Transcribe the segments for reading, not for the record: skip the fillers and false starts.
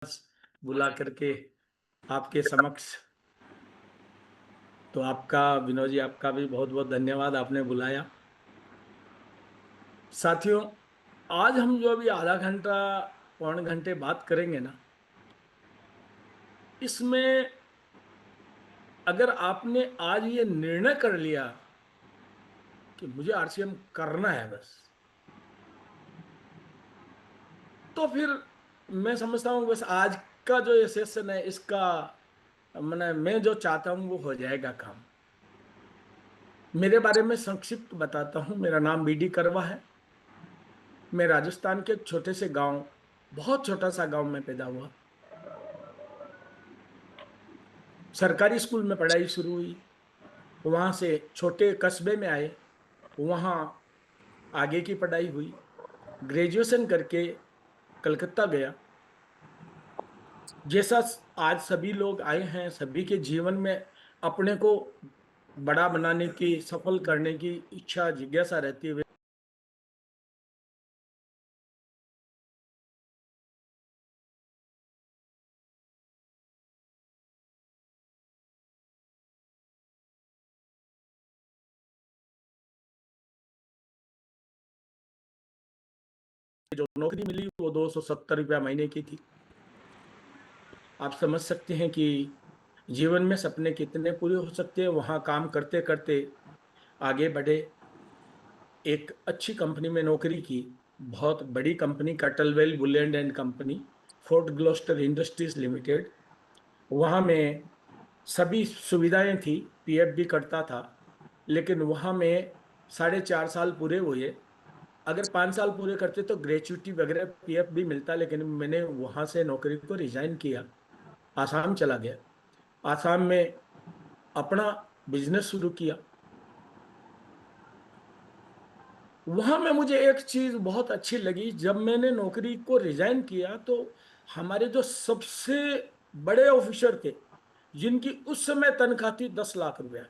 बुला करके आपके समक्ष। तो आपका विनोद जी, आपका भी बहुत बहुत धन्यवाद, आपने बुलाया। साथियों, आज हम जो अभी आधा घंटा पौन घंटे बात करेंगे ना, इसमें अगर आपने आज ये निर्णय कर लिया कि मुझे आरसीएम करना है बस, तो फिर मैं समझता हूँ बस आज का जो ये सेशन है इसका मैं जो चाहता हूँ वो हो जाएगा काम। मेरे बारे में संक्षिप्त बताता हूँ। मेरा नाम बीडी करवा है। मैं राजस्थान के एक छोटे से गांव, बहुत छोटा सा गांव में पैदा हुआ। सरकारी स्कूल में पढ़ाई शुरू हुई, वहां से छोटे कस्बे में आए, वहां आगे की पढ़ाई हुई। ग्रेजुएशन करके कलकत्ता गया। जैसा आज सभी लोग आए हैं, सभी के जीवन में अपने को बड़ा बनाने की, सफल करने की इच्छा जिज्ञासा रहती है। जो नौकरी मिली वो 270 रुपया महीने की थी। आप समझ सकते हैं कि जीवन में सपने कितने पूरे हो सकते हैं। वहां काम करते करते आगे बढ़े, एक अच्छी कंपनी में नौकरी की, बहुत बड़ी company, Kettlewell Bullen and company, Fort Gloster Industries Limited. वहां में सभी सुविधाएं थी, पीएफ भी कटता था। लेकिन वहां में 4.5 साल पूरे हुए। अगर 5 साल पूरे करते तो ग्रेच्युटी वगैरह पीएफ भी मिलता, लेकिन मैंने वहां से नौकरी को रिजाइन किया, आसाम चला गया। आसाम में अपना बिजनेस शुरू किया। वहां में मुझे एक चीज बहुत अच्छी लगी। जब मैंने नौकरी को रिजाइन किया तो हमारे जो सबसे बड़े ऑफिसर थे, जिनकी उस समय तनख्वाह थी 10 लाख रुपया,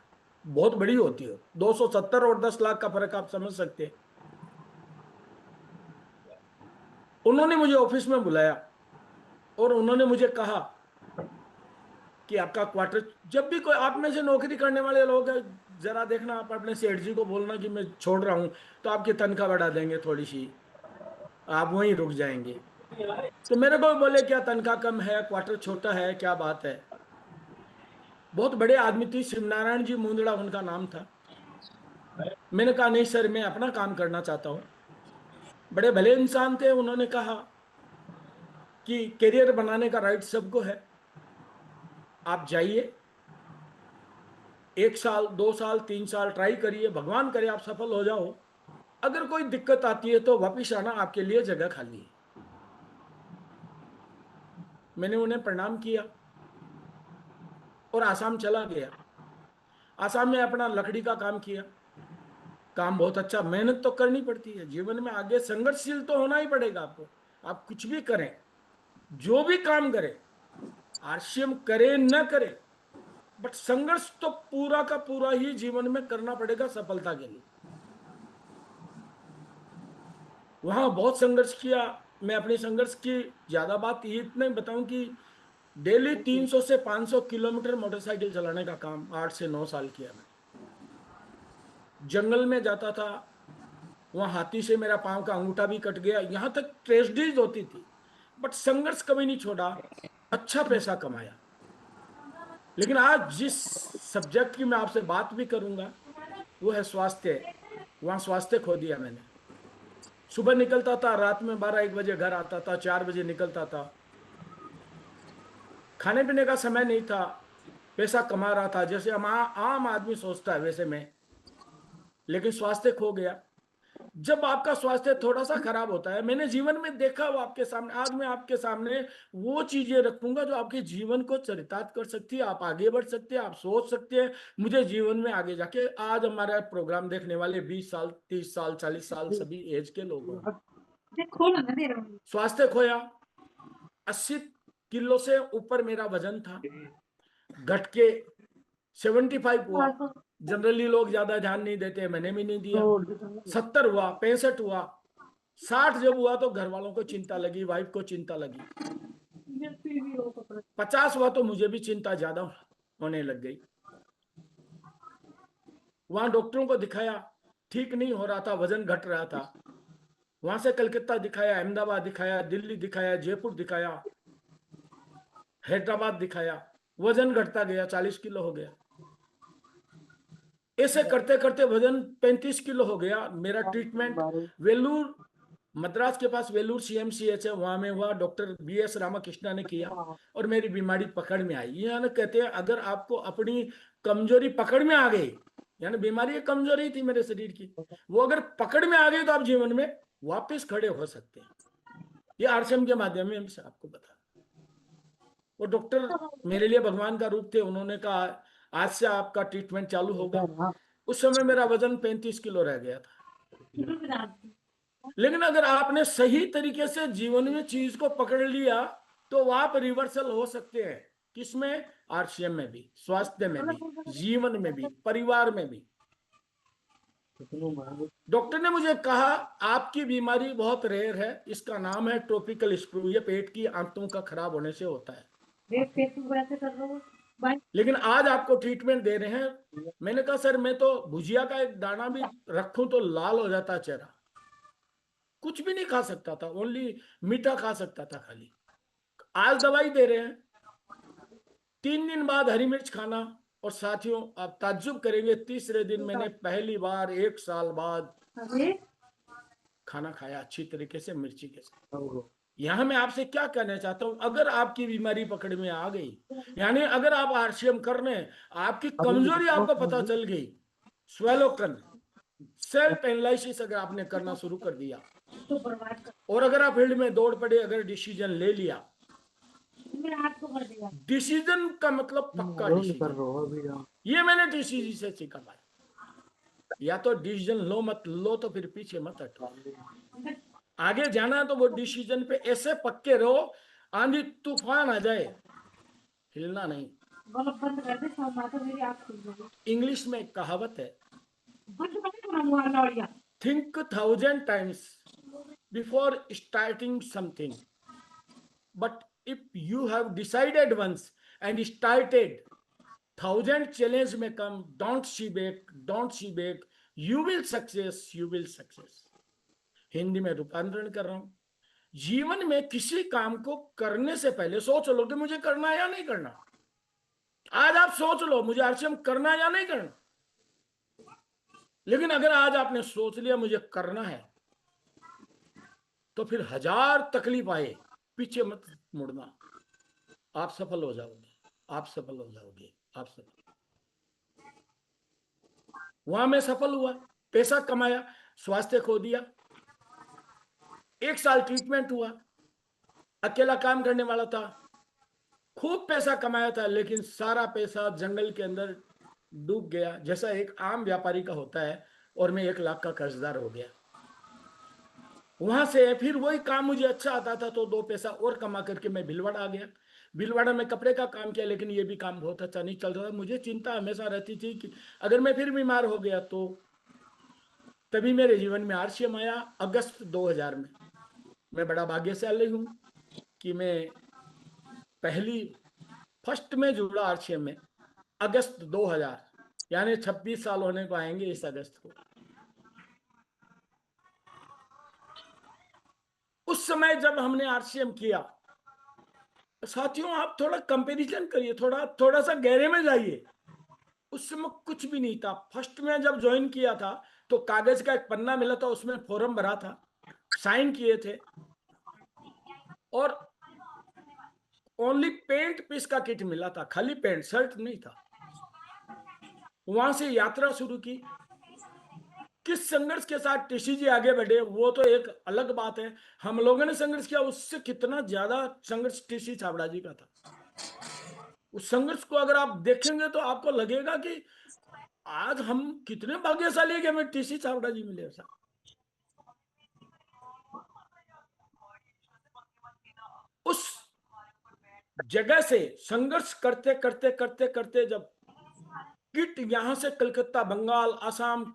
बहुत बड़ी होती है, 270 और 10 लाख का फर्क आप समझ सकते हैं। उन्होंने मुझे ऑफिस में बुलाया और उन्होंने मुझे कहा कि आपका क्वार्टर, जब भी कोई आप में से नौकरी करने वाले लोग हैं, जरा देखना, आप अपने सेठ जी को बोलना कि मैं छोड़ रहा हूं, तो आपकी तनख्वाह बढ़ा देंगे थोड़ी सी, आप वहीं रुक जाएंगे। तो मेरे को बोले क्या तनख्वाह कम है, क्वार्टर छोटा है, क्या बात है। बहुत बड़े आदमी थी, शिवनारायण जी मुंदड़ा उनका नाम था। मैंने कहा नहीं सर, मैं अपना काम करना चाहता हूँ। बड़े भले इंसान थे। उन्होंने कहा कि करियर बनाने का राइट सबको है, आप जाइए, 1 साल 2 साल 3 साल ट्राई करिए, भगवान करे आप सफल हो जाओ। अगर कोई दिक्कत आती है तो वापिस आना, आपके लिए जगह खाली है। मैंने उन्हें प्रणाम किया और आसाम चला गया। आसाम में अपना लकड़ी का काम किया। काम बहुत अच्छा, मेहनत तो करनी पड़ती है जीवन में, आगे संघर्षशील तो होना ही पड़ेगा आपको। आप कुछ भी करें, जो भी काम करें, आरसीएम करे न करे, बट संघर्ष तो पूरा का पूरा ही जीवन में करना पड़ेगा सफलता के लिए। वहां बहुत संघर्ष किया। मैं अपने संघर्ष की ज्यादा बात ये इतने बताऊं कि डेली 300 से 500 किलोमीटर मोटरसाइकिल चलाने का काम 8 से 9 साल किया मैंने। जंगल में जाता था, वहां हाथी से मेरा पांव का अंगूठा भी कट गया, यहां तक ट्रेजेडीज होती थी, बट संघर्ष कभी नहीं छोड़ा, अच्छा पैसा कमाया। लेकिन आज जिस सब्जेक्ट की मैं आपसे बात भी करूंगा वो है स्वास्थ्य। वहां स्वास्थ्य खो दिया मैंने। सुबह निकलता था, रात में 12-1 बजे घर आता था, 4 बजे निकलता था। खाने पीने का समय नहीं था, पैसा कमा रहा था जैसे हम आम आदमी सोचता है वैसे मैं, लेकिन स्वास्थ्य खो गया। जब आपका स्वास्थ्य थोड़ा सा खराब होता है, मैंने जीवन में देखा वो आपके सामने, आज मैं आपके सामने वो चीजें रखूंगा जो आपके जीवन को चरितार्थ कर सकती है, आप आगे बढ़ सकते हैं, आप सोच सकते हैं मुझे जीवन में आगे जाके। आज हमारा प्रोग्राम देखने वाले 20 साल 30 साल 40 साल सभी एज के लोग होंगे। स्वास्थ्य खोया, 80 किलो से ऊपर मेरा वजन था, घट के 75 हुआ। जनरली लोग ज्यादा ध्यान नहीं देते, मैंने भी नहीं दिया। 70 हुआ, 65 हुआ, 60 जब हुआ तो घर वालों को चिंता लगी, वाइफ को चिंता लगी। 50 हुआ तो मुझे भी चिंता ज्यादा होने लग गई। वहां डॉक्टरों को दिखाया, ठीक नहीं हो रहा था, वजन घट रहा था। वहां से कलकत्ता दिखाया, अहमदाबाद दिखाया, दिल्ली दिखाया, जयपुर दिखाया, हैदराबाद दिखाया, वजन घटता गया, 40 किलो हो गया। ऐसे करते करते वजन 35 किलो हो गया। मेरा ट्रीटमेंट वेलूर, मद्रास के पास वेलूर CMCH है, वहां में हुआ, डॉक्टर BS रामाकृष्णा ने किया और मेरी बीमारी पकड़ में आई। यानी कहते हैं अगर आपको अपनी कमजोरी पकड़ में आ गई, यानी बीमारी एक कमजोरी थी मेरे शरीर की, वो अगर पकड़ में आ गई तो आप जीवन में वापस खड़े हो सकते हैं। ये RCM के माध्यम से आपको बता। वो डॉक्टर मेरे लिए भगवान का रूप थे। उन्होंने कहा आज से आपका ट्रीटमेंट चालू होगा। उस समय मेरा वजन 35 किलो रह गया था। लेकिन अगर आपने सही तरीके से जीवन में चीज को पकड़ लिया तो आप रिवर्सल हो सकते हैं। किसमें? RCM में भी, स्वास्थ्य में भी, जीवन में भी, परिवार में भी। डॉक्टर ने मुझे कहा आपकी बीमारी बहुत रेयर है, इसका नाम है ट्रॉपिकल स्क्रू, ये पेट की आंतों का खराब होने से होता है। लेकिन आज आपको ट्रीटमेंट दे रहे हैं। मैंने कहा सर मैं तो भुजिया का एक दाना भी रखूं तो लाल हो जाता चेहरा, कुछ भी नहीं खा सकता था, ओनली मीठा खा सकता था खाली। आज दवाई दे रहे हैं, 3 दिन बाद हरी मिर्च खाना। और साथियों आप ताज्जुब करेंगे, तीसरे दिन मैंने पहली बार 1 साल बाद खाना खाया अच्छी तरीके से मिर्ची के साथ। यहां मैं आपसे क्या कहना चाहता हूं, अगर आपकी बीमारी पकड़ में आ गई, यानी अगर आप RCM करने, आपकी कमजोरी आपको पता चल गई, स्वेलो करना, सेल्फ एनालिसिस अगर आपने करना शुरू कर दिया, और अगर आप फील्ड में दौड़ पड़े, अगर डिसीजन ले लिया, डिसीजन का मतलब पक्का डिसीजन। ये मैंने DCG से सीखा भाई, या तो डिसीजन लो, मत लो तो फिर पीछे मत हटो। आगे जाना तो वो डिसीजन पे ऐसे पक्के रहो, आंधी तूफान आ जाए हिलना नहीं। इंग्लिश में एक कहावत है, think 1000 times before starting something, but if you have decided once and started, 1000 challenge may come, don't see back, don't see back, you will success, you will success। Hindi में रूपांतरण कर रहा हूं, जीवन में किसी काम को करने से पहले सोच लो कि मुझे करना है या नहीं करना। आज आप सोच लो मुझे RCM करना है या नहीं करना। लेकिन अगर आज आपने सोच लिया मुझे करना है, तो फिर 1000 तकलीफ आए पीछे मत मुड़ना, आप सफल हो जाओगे, आप सफल हो जाओगे, आप सफल। वहां मैं सफल हुआ, पैसा कमाया, स्वास्थ्य खो दिया, 1 साल ट्रीटमेंट हुआ, अकेला काम करने वाला था, खूब पैसा कमाया था, लेकिन सारा पैसा जंगल के अंदर डूब गया, जैसा एक आम व्यापारी का होता है, और मैं 1 लाख का कर्जदार हो गया। वहां से फिर वही काम मुझे अच्छा आता था, तो 2 पैसा और कमा करके मैं भीलवाड़ा आ गया। भीलवाड़ा में कपड़े का काम किया, लेकिन ये भी काम बहुत अच्छा नहीं चल रहा था। मुझे चिंता हमेशा रहती थी कि अगर मैं फिर बीमार हो गया तो। तभी मेरे जीवन में RCM आया अगस्त 2000 में। मैं बड़ा भाग्यशाली हूं कि मैं फर्स्ट में जुड़ा RCM में, अगस्त 2000, यानी 26 साल होने को आएंगे इस अगस्त को। उस समय जब हमने RCM किया, साथियों आप थोड़ा कंपैरिजन करिए, थोड़ा सा गहरे में जाइए। उस समय कुछ भी नहीं था। फर्स्ट में जब ज्वाइन किया था तो कागज का एक पन्ना मिला था, उसमें फॉर्म भरा था, साइन किए थे, और ओनली पेंट पीस का किट मिला था, खाली पेंट, शर्ट नहीं था। वहां से यात्रा शुरू की। किस संघर्ष के साथ TCG आगे बढ़े वो तो एक अलग बात है। हम लोगों ने संघर्ष किया, उससे कितना ज्यादा संघर्ष TC छाबड़ा जी का था। उस संघर्ष को अगर आप देखेंगे तो आपको लगेगा कि आज हम कितने भाग्यशाली है कि हमें TC छाबड़ा जी मिले। ऐसा उस जगह से संघर्ष करते करते करते करते जब किट यहां से कलकत्ता, बंगाल, आसाम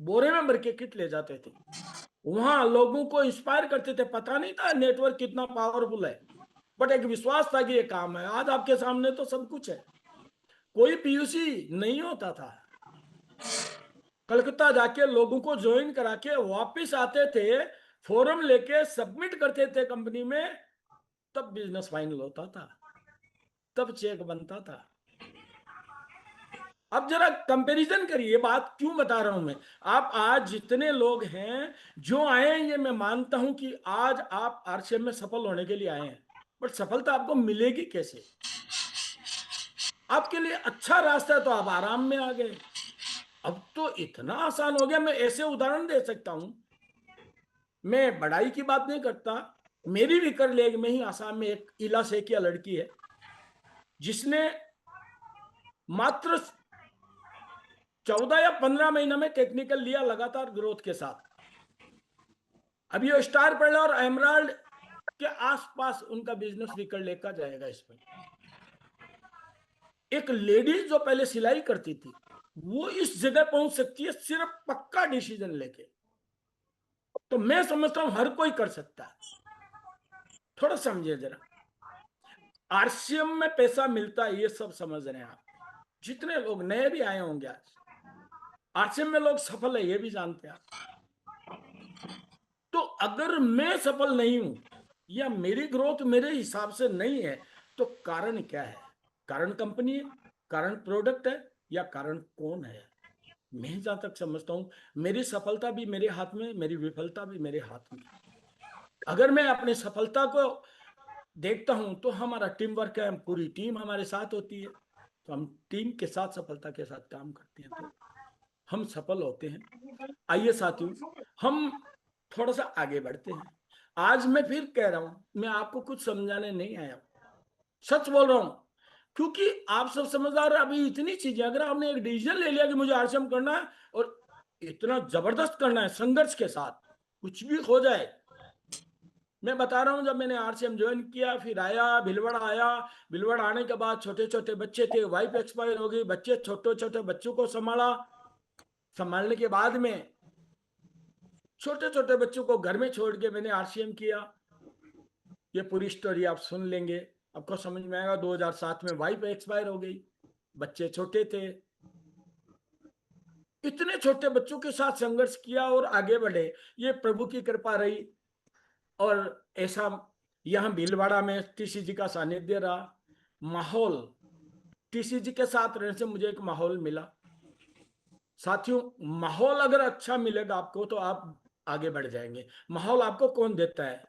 बोरे में भर के किट ले जाते थे, वहां लोगों को इंस्पायर करते थे। पता नहीं था नेटवर्क कितना पावरफुल है। बट एक विश्वास था कि ये काम है। आज आपके सामने तो सब कुछ है। कोई पीयूसी नहीं होता था, कलकत्ता जाके लोगों को ज्वाइन करा के वापिस आते थे, फॉर्म लेके सबमिट करते थे कंपनी में, तब बिजनेस फाइनल होता था, तब चेक बनता था। अब जरा कंपैरिजन करिए, बात क्यों बता रहा हूं मैं। आप आज जितने लोग हैं जो आए हैं, ये मैं मानता हूं कि आज आप आरसीएम में सफल होने के लिए आए हैं, बट सफलता आपको मिलेगी कैसे? आपके लिए अच्छा रास्ता है तो आप आराम में आ गए। अब तो इतना आसान हो गया, मैं ऐसे उदाहरण दे सकता हूं। मैं बड़ाई की बात नहीं करता, मेरी विकर लेग में ही आसाम में एक इला सेकिया लड़की है, जिसने मात्र 14 या 15 महीना में टेक्निकल लिया लगातार ग्रोथ के साथ। अभी वो स्टार प्लेयर और एमराल्ड के आसपास उनका बिजनेस विकर लेकर जाएगा। इसमें एक लेडीज जो पहले सिलाई करती थी, वो इस जगह पहुंच सकती है सिर्फ पक्का डिसीजन लेके। तो मैं समझता हूं हर कोई कर सकता है। थोड़ा समझिए जरा, आरसीएम में पैसा मिलता है ये सब समझ रहे हैं आप। जितने लोग नए भी आए होंगे आज, आरसीएम में लोग सफल है ये भी जानते हैं। तो अगर मैं सफल नहीं हूं या मेरी ग्रोथ मेरे हिसाब से नहीं है, तो कारण क्या है? कारण कंपनी है, कारण प्रोडक्ट है, या कारण कौन है? मैं जहां तक समझता हूं, मेरी सफलता भी मेरे हाथ में, मेरी विफलता भी मेरे हाथ में। अगर मैं अपनी सफलता को देखता हूं तो हमारा टीम वर्क है, पूरी टीम हमारे साथ होती है, तो हम टीम के साथ सफलता के साथ काम करते हैं तो हम सफल होते हैं। आइए साथियों, हम थोड़ा सा आगे बढ़ते हैं। आज मैं फिर कह रहा हूं, मैं आपको कुछ समझाने नहीं आया, सच बोल रहा हूं, क्योंकि आप सब समझदार। अभी इतनी चीजें, अगर आपने एक डिसीजन ले लिया कि मुझे आरसीएम करना है और इतना जबरदस्त करना है संघर्ष के साथ, कुछ भी हो जाए। मैं बता रहा हूं, जब मैंने आरसीएम ज्वाइन किया, फिर आया भीलवाड़ा, आया भीलवाड़ा आने के बाद छोटे छोटे बच्चे थे, वाइफ एक्सपायर हो गई, बच्चे छोटे छोटे बच्चों को संभाला। संभालने के बाद में छोटे छोटे बच्चों को घर में छोड़ के मैंने आरसीएम किया। ये पूरी स्टोरी आप सुन लेंगे, आपको समझ में आएगा। 2007 में वाइफ एक्सपायर हो गई, बच्चे छोटे थे। इतने छोटे बच्चों के साथ संघर्ष किया और आगे बढ़े, ये प्रभु की कृपा रही। और ऐसा यहाँ भीलवाड़ा में टीसीजी का सानिध्य रहा, माहौल टीसीजी के साथ रहने से मुझे एक माहौल मिला। साथियों, माहौल अगर अच्छा मिलेगा आपको तो आप आगे बढ़ जाएंगे। माहौल आपको कौन देता है?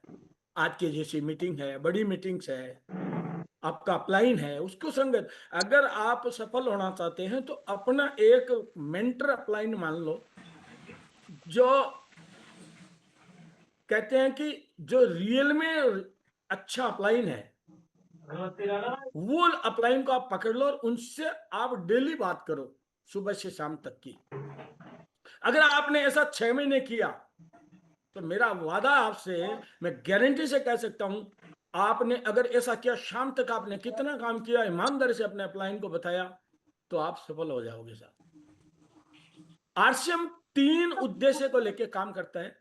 आज की जैसी मीटिंग है, बड़ी मीटिंग्स है, आपका अपलाइन है, उसको संगत। अगर आप सफल होना चाहते हैं तो अपना एक मेंटर अपलाइन मान लो, जो कहते हैं कि जो रियल में अच्छा अपलाइन है, वो अपलाइन को आप पकड़ लो और उनसे आप डेली बात करो, सुबह से शाम तक की। अगर आपने ऐसा 6 महीने किया तो मेरा वादा आपसे, मैं गारंटी से कह सकता हूं, आपने अगर ऐसा किया, शाम तक आपने कितना काम किया, ईमानदारी से अपने अपलाइन को बताया, तो आप सफल हो जाओगे साहब। आरसीएम 3 उद्देश्य को लेकर काम करता है: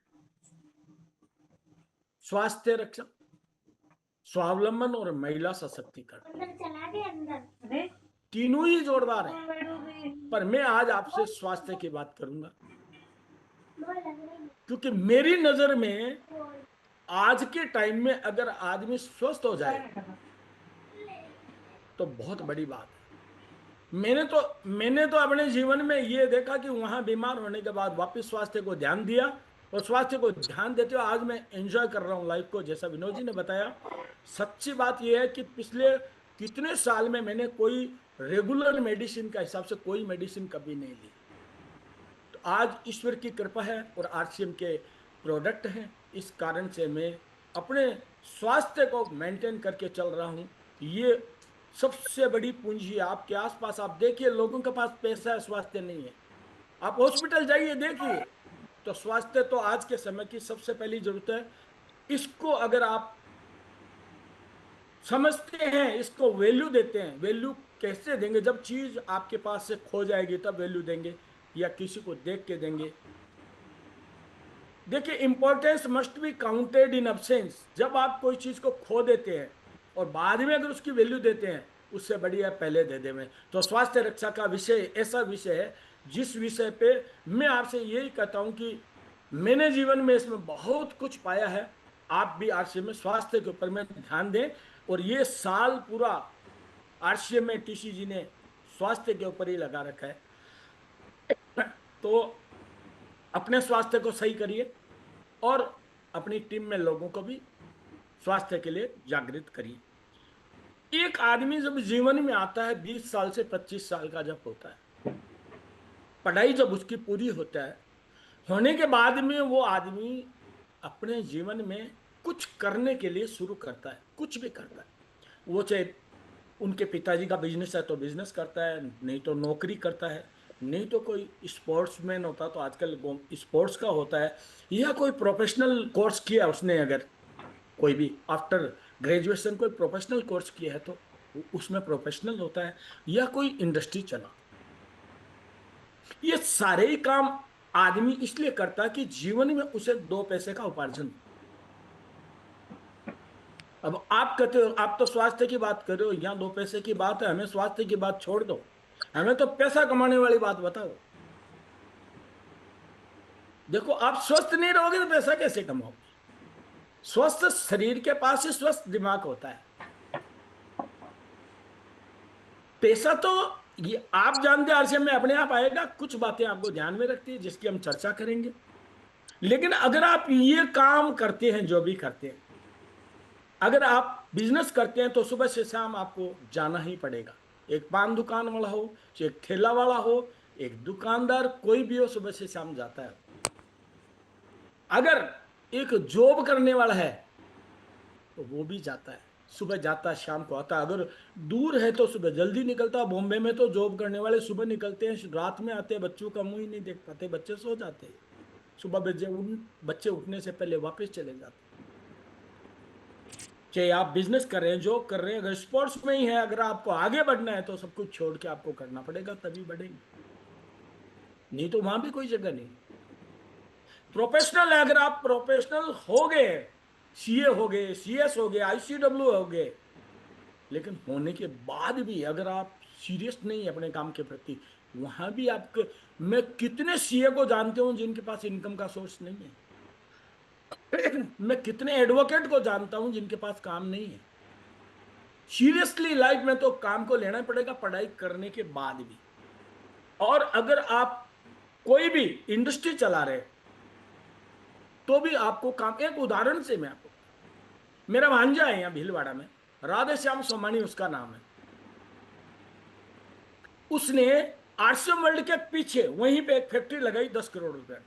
स्वास्थ्य रक्षा, स्वावलंबन और महिला सशक्तिकरण। तीनों ही जोरदार हैं, पर मैं आज आपसे स्वास्थ्य की बात करूंगा, क्योंकि मेरी नजर में आज के टाइम में अगर आदमी स्वस्थ हो जाए तो बहुत बड़ी बात है। मैंने तो अपने जीवन में ये देखा कि वहां बीमार होने के बाद वापस स्वास्थ्य को ध्यान दिया, और स्वास्थ्य को ध्यान देते हुए आज मैं एंजॉय कर रहा हूं लाइफ को, जैसा विनोद जी ने बताया। सच्ची बात यह है कि पिछले कितने साल में मैंने कोई रेगुलर मेडिसिन का हिसाब से कोई मेडिसिन कभी नहीं ली। तो आज ईश्वर की कृपा है और आरसीएम के प्रोडक्ट हैं, इस कारण से मैं अपने स्वास्थ्य को मेंटेन करके चल रहा हूं। ये सबसे बड़ी पूंजी है। आपके आसपास आप देखिए, लोगों के पास पैसा है, स्वास्थ्य नहीं है। आप हॉस्पिटल जाइए, देखिए, तो स्वास्थ्य तो आज के समय की सबसे पहली जरूरत है। इसको अगर आप समझते हैं, इसको वैल्यू देते हैं, वैल्यू कैसे देंगे? जब चीज आपके पास से खो जाएगी तब वैल्यू देंगे, या किसी को देख के देंगे। देखिए, importance must be counted in absence. जब आप कोई चीज को खो देते हैं और बाद में अगर उसकी वैल्यू देते हैं उससे बढ़िया पहले दे दें। में तो स्वास्थ्य रक्षा का विषय ऐसा विषय है जिस विषय पे मैं आपसे यही कहता हूं कि मैंने जीवन में इसमें बहुत कुछ पाया है। आप भी आरसीए में स्वास्थ्य के ऊपर में ध्यान दें। और ये साल पूरा आरसीए में टीसी जी ने स्वास्थ्य के ऊपर ही लगा रखा है। तो अपने स्वास्थ्य को सही करिए और अपनी टीम में लोगों को भी स्वास्थ्य के लिए जागृत करिए। एक आदमी जब जीवन में आता है 20 साल से 25 साल का जब होता है, पढ़ाई जब उसकी पूरी होता है, होने के बाद में वो आदमी अपने जीवन में कुछ करने के लिए शुरू करता है, कुछ भी करता है। वो चाहे उनके पिताजी का बिजनेस है तो बिजनेस करता है, नहीं तो नौकरी करता है, नहीं तो कोई स्पोर्ट्समैन होता तो आजकल स्पोर्ट्स का होता है, या कोई प्रोफेशनल कोर्स किया उसने, अगर कोई भी आफ्टर ग्रेजुएशन कोई प्रोफेशनल कोर्स किया है तो उसमें प्रोफेशनल होता है, या कोई इंडस्ट्री चला। ये सारे ही काम आदमी इसलिए करता है कि जीवन में उसे दो पैसे का उपार्जन। अब आप कहते हो आप तो स्वास्थ्य की बात कर रहे हो, यहाँ दो पैसे की बात है, हमें स्वास्थ्य की बात छोड़ दो, हमें तो पैसा कमाने वाली बात बताओ। देखो, आप स्वस्थ नहीं रहोगे तो पैसा कैसे कमाओगे? स्वस्थ शरीर के पास ही स्वस्थ दिमाग होता है। पैसा तो ये आप जानते हैं आरसीएम में अपने आप आएगा। कुछ बातें आपको ध्यान में रखती है जिसकी हम चर्चा करेंगे। लेकिन अगर आप ये काम करते हैं, जो भी करते हैं, अगर आप बिजनेस करते हैं तो सुबह से शाम आपको जाना ही पड़ेगा। एक पान दुकान वाला हो, चाहे एक ठेला वाला हो, एक दुकानदार, कोई भी हो, सुबह से शाम जाता है। अगर एक जॉब करने वाला है तो वो भी जाता है, सुबह जाता है शाम को आता है। अगर दूर है तो सुबह जल्दी निकलता है। बॉम्बे में तो जॉब करने वाले सुबह निकलते हैं, रात में आते हैं, बच्चों का मुंह ही नहीं देख पाते, बच्चे सो जाते हैं। सुबह बच्चे उठने से पहले वापस चले जाते हैं। चाहे आप बिजनेस कर रहे हैं, जॉब कर रहे हैं, अगर स्पोर्ट्स में ही है, अगर आपको आगे बढ़ना है तो सब कुछ छोड़ के आपको करना पड़ेगा, तभी बढ़ेंगे, नहीं तो वहां भी कोई जगह नहीं। प्रोफेशनल है, अगर आप प्रोफेशनल हो गए, सीए हो गए, सीएस हो गए, आईसीडब्ल्यू हो गए, लेकिन होने के बाद भी अगर आप सीरियस नहीं है अपने काम के प्रति, वहां भी आपके, मैं कितने सीए को जानते हूं जिनके पास इनकम का सोर्स नहीं है। मैं कितने एडवोकेट को जानता हूं जिनके पास काम नहीं है। सीरियसली लाइफ में तो काम को लेना पड़ेगा, पढ़ाई करने के बाद भी। और अगर आप कोई भी इंडस्ट्री चला रहे तो भी आपको काम, एक उदाहरण से मैं आपको, मेरा भांजा है यहाँ भीलवाड़ा में, राधे श्याम सोमानी उसका नाम है। उसने आरसीएम वर्ल्ड के पीछे वहीं पे एक फैक्ट्री लगाई 10 करोड़ रुपए में।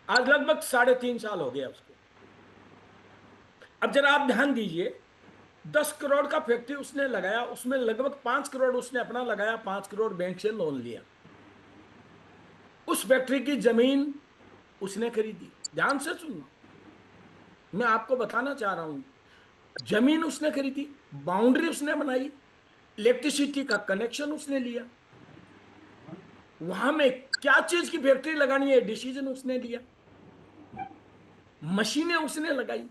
आज लगभग 3.5 साल हो गया उसको। अब जरा आप ध्यान दीजिए, 10 करोड़ का फैक्ट्री उसने लगाया, उसमें लगभग 5 करोड़ उसने अपना लगाया, 5 करोड़ बैंक से लोन लिया। उस फैक्ट्री की जमीन उसने खरीदी। ध्यान से सुनना, मैं आपको बताना चाह रहा हूं। जमीन उसने खरीदी, बाउंड्री उसने बनाई, इलेक्ट्रिसिटी का कनेक्शन उसने लिया, वहां में क्या चीज की फैक्ट्री लगानी है डिसीजन उसने लिया, मशीनें उसने लगाई,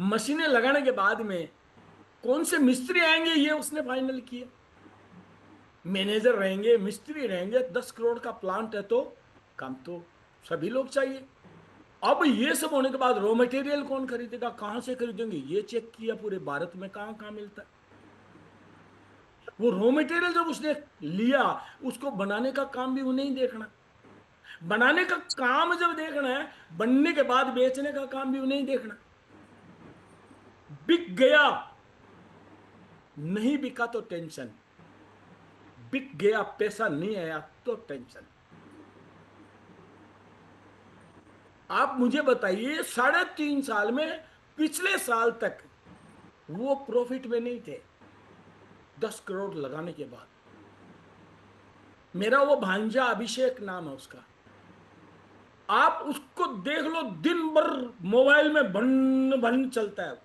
मशीनें लगाने के बाद में कौन से मिस्त्री आएंगे ये उसने फाइनल किया। मैनेजर रहेंगे, मिस्त्री रहेंगे, 10 करोड़ का प्लांट है तो काम तो सभी लोग चाहिए। अब ये सब होने के बाद रॉ मटेरियल कौन खरीदेगा, कहां से खरीदेंगे, ये चेक किया पूरे भारत में कहां कहां मिलता है। वो रॉ मटेरियल जब उसने लिया, उसको बनाने का काम भी उन्हें ही देखना, बनाने का काम जब देखना है, बनने के बाद बेचने का काम भी उन्हें ही देखना। बिक गया, नहीं बिका तो टेंशन, बिक गया पैसा नहीं आया तो टेंशन। आप मुझे बताइए, 3.5 साल में, पिछले साल तक वो प्रॉफिट में नहीं थे 10 करोड़ लगाने के बाद। मेरा वो भांजा अभिषेक नाम है उसका, आप उसको देख लो, दिन भर मोबाइल में भन भन चलता है।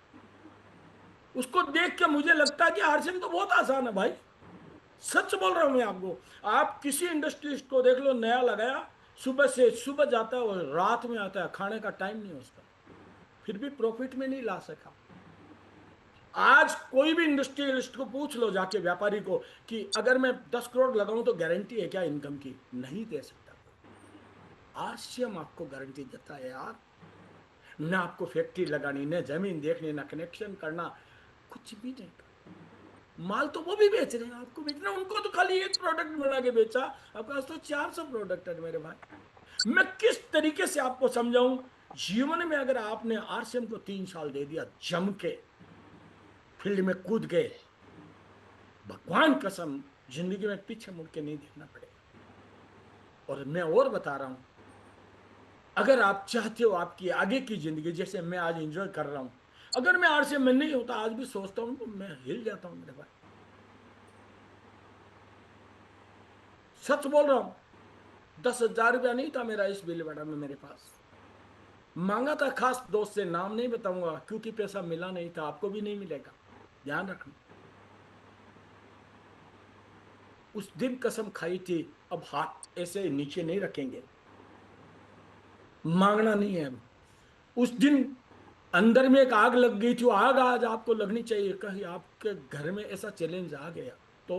उसको देख के मुझे लगता है कि आरसीएम तो बहुत आसान है भाई, सच बोल रहा हूं मैं आपको। आप किसी इंडस्ट्रिस्ट को देख लो, नया लगाया, सुबह से सुबह जाता है और रात में आता है, खाने का टाइम नहीं है उसका, फिर भी प्रॉफिट में नहीं ला सका। आज कोई भी इंडस्ट्रियलिस्ट को पूछ लो जाके, व्यापारी को, कि अगर मैं 10 करोड़ लगाऊं तो गारंटी है क्या इनकम की? नहीं दे सकता कोई। आरसीएम आपको गारंटी देता है यार। न आपको फैक्ट्री लगानी, न जमीन देखनी, न कनेक्शन करना, कुछ भी नहीं करना। माल तो वो भी बेच रहे हैं, आपको बेचना, उनको तो खाली एक प्रोडक्ट बना के बेचा, आपके पास तो 400 प्रोडक्ट है मेरे भाई। मैं किस तरीके से आपको समझाऊं? जीवन में अगर आपने आरसीएम को 3 साल दे दिया, जम के फील्ड में कूद गए, भगवान कसम, जिंदगी में पीछे मुड़ के नहीं देखना पड़ेगा। और मैं और बता रहा हूं, अगर आप चाहते हो आपकी आगे की जिंदगी जैसे मैं आज एंजॉय कर रहा हूं, अगर मैं आरसीएम में नहीं होता, आज भी सोचता हूं तो मैं हिल जाता हूं मेरे भाई। सच बोल रहा हूं। 10,000 रुपया नहीं था मेरा इस भीलवाड़ा में मेरे पास। मांगा था खास दोस्त से, नाम नहीं बताऊंगा क्योंकि पैसा मिला नहीं था, आपको भी नहीं मिलेगा, ध्यान रखना। उस दिन कसम खाई थी, अब हाथ ऐसे नीचे नहीं रखेंगे, मांगना नहीं है अब। उस दिन अंदर में एक आग लग गई थी, वो आग आज आपको लगनी चाहिए, कहीं आपके घर में ऐसा चैलेंज आ गया तो।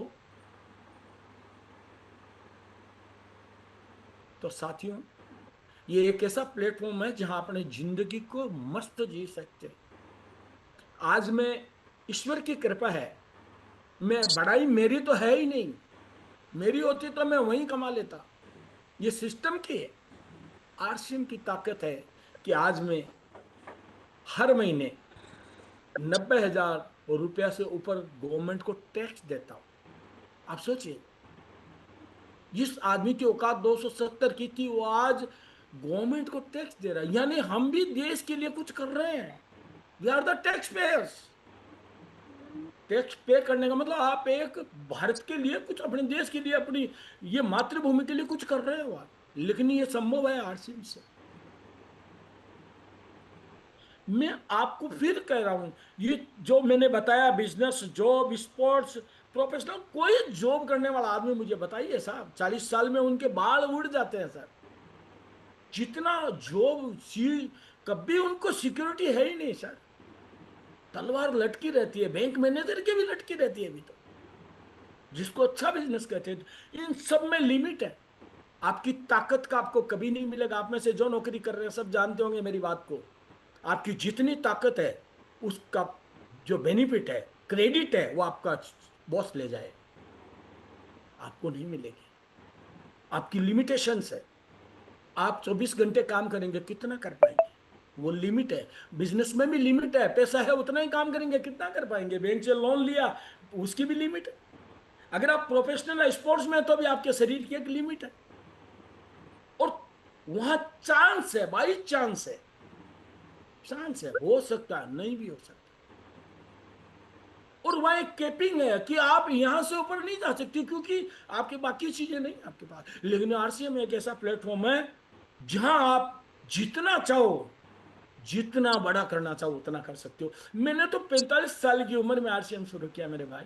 तो साथियों, ये एक ऐसा प्लेटफॉर्म है जहां अपने जिंदगी को मस्त जी सकते हैं। आज मैं, ईश्वर की कृपा है, मैं, बड़ाई मेरी तो है ही नहीं, मेरी होती तो मैं वहीं कमा लेता। ये सिस्टम की है, आरसीएम की ताकत है कि आज मैं हर महीने 90,000 रुपया से ऊपर गवर्नमेंट को टैक्स देता हूं। आप सोचिए, जिस आदमी की औकात 270 की थी, वो आज गवर्नमेंट को टैक्स दे रहा है, यानी हम भी देश के लिए कुछ कर रहे हैं। We are the tax payers. Tax pay करने का मतलब आप एक भारत के लिए कुछ, अपने देश के लिए, अपनी ये मातृभूमि के लिए कुछ कर रहे हो आप। लेकिन ये संभव है आरसीएम से। मैं आपको फिर कह रहा हूं, ये जो मैंने बताया, बिजनेस, जॉब, स्पोर्ट्स, प्रोफेशनल, कोई जॉब करने वाला आदमी मुझे बताइए साहब, 40 साल में उनके बाल उड़ जाते हैं सर। जितना जॉब सी, कभी उनको सिक्योरिटी है ही नहीं सर। तलवार लटकी रहती है, बैंक मैनेजर की भी लटकी रहती है अभी तो, जिसको अच्छा बिजनेस कहते हैं। इन सब में लिमिट है। आपकी ताकत का आपको कभी नहीं मिलेगा। आप में से जो नौकरी कर रहे हैं सब जानते होंगे मेरी बात को। आपकी जितनी ताकत है, उसका जो बेनिफिट है, क्रेडिट है, वो आपका बॉस ले जाए, आपको नहीं मिलेगी। आपकी लिमिटेशंस है। आप 24 घंटे काम करेंगे, कितना कर पाएंगे? वो लिमिट है। बिजनेस में भी लिमिट है, पैसा है उतना ही काम करेंगे, कितना कर पाएंगे? बैंक से लोन लिया, उसकी भी लिमिट है। अगर आप प्रोफेशनल है स्पोर्ट्स में, तो भी आपके शरीर की एक लिमिट है। और वहां चांस है, बाई चांस है, चांस है, हो सकता है, नहीं भी हो सकता। और वहां एक कैपिंग है कि आप यहां से ऊपर नहीं जा सकते, क्योंकि आपके बाकी चीजें नहीं आपके पास। लेकिन आरसीएम एक ऐसा प्लेटफॉर्म है जहां आप जितना चाहो, जितना बड़ा करना चाहो उतना कर सकते हो। मैंने तो 45 साल की उम्र में आरसीएम शुरू किया मेरे भाई।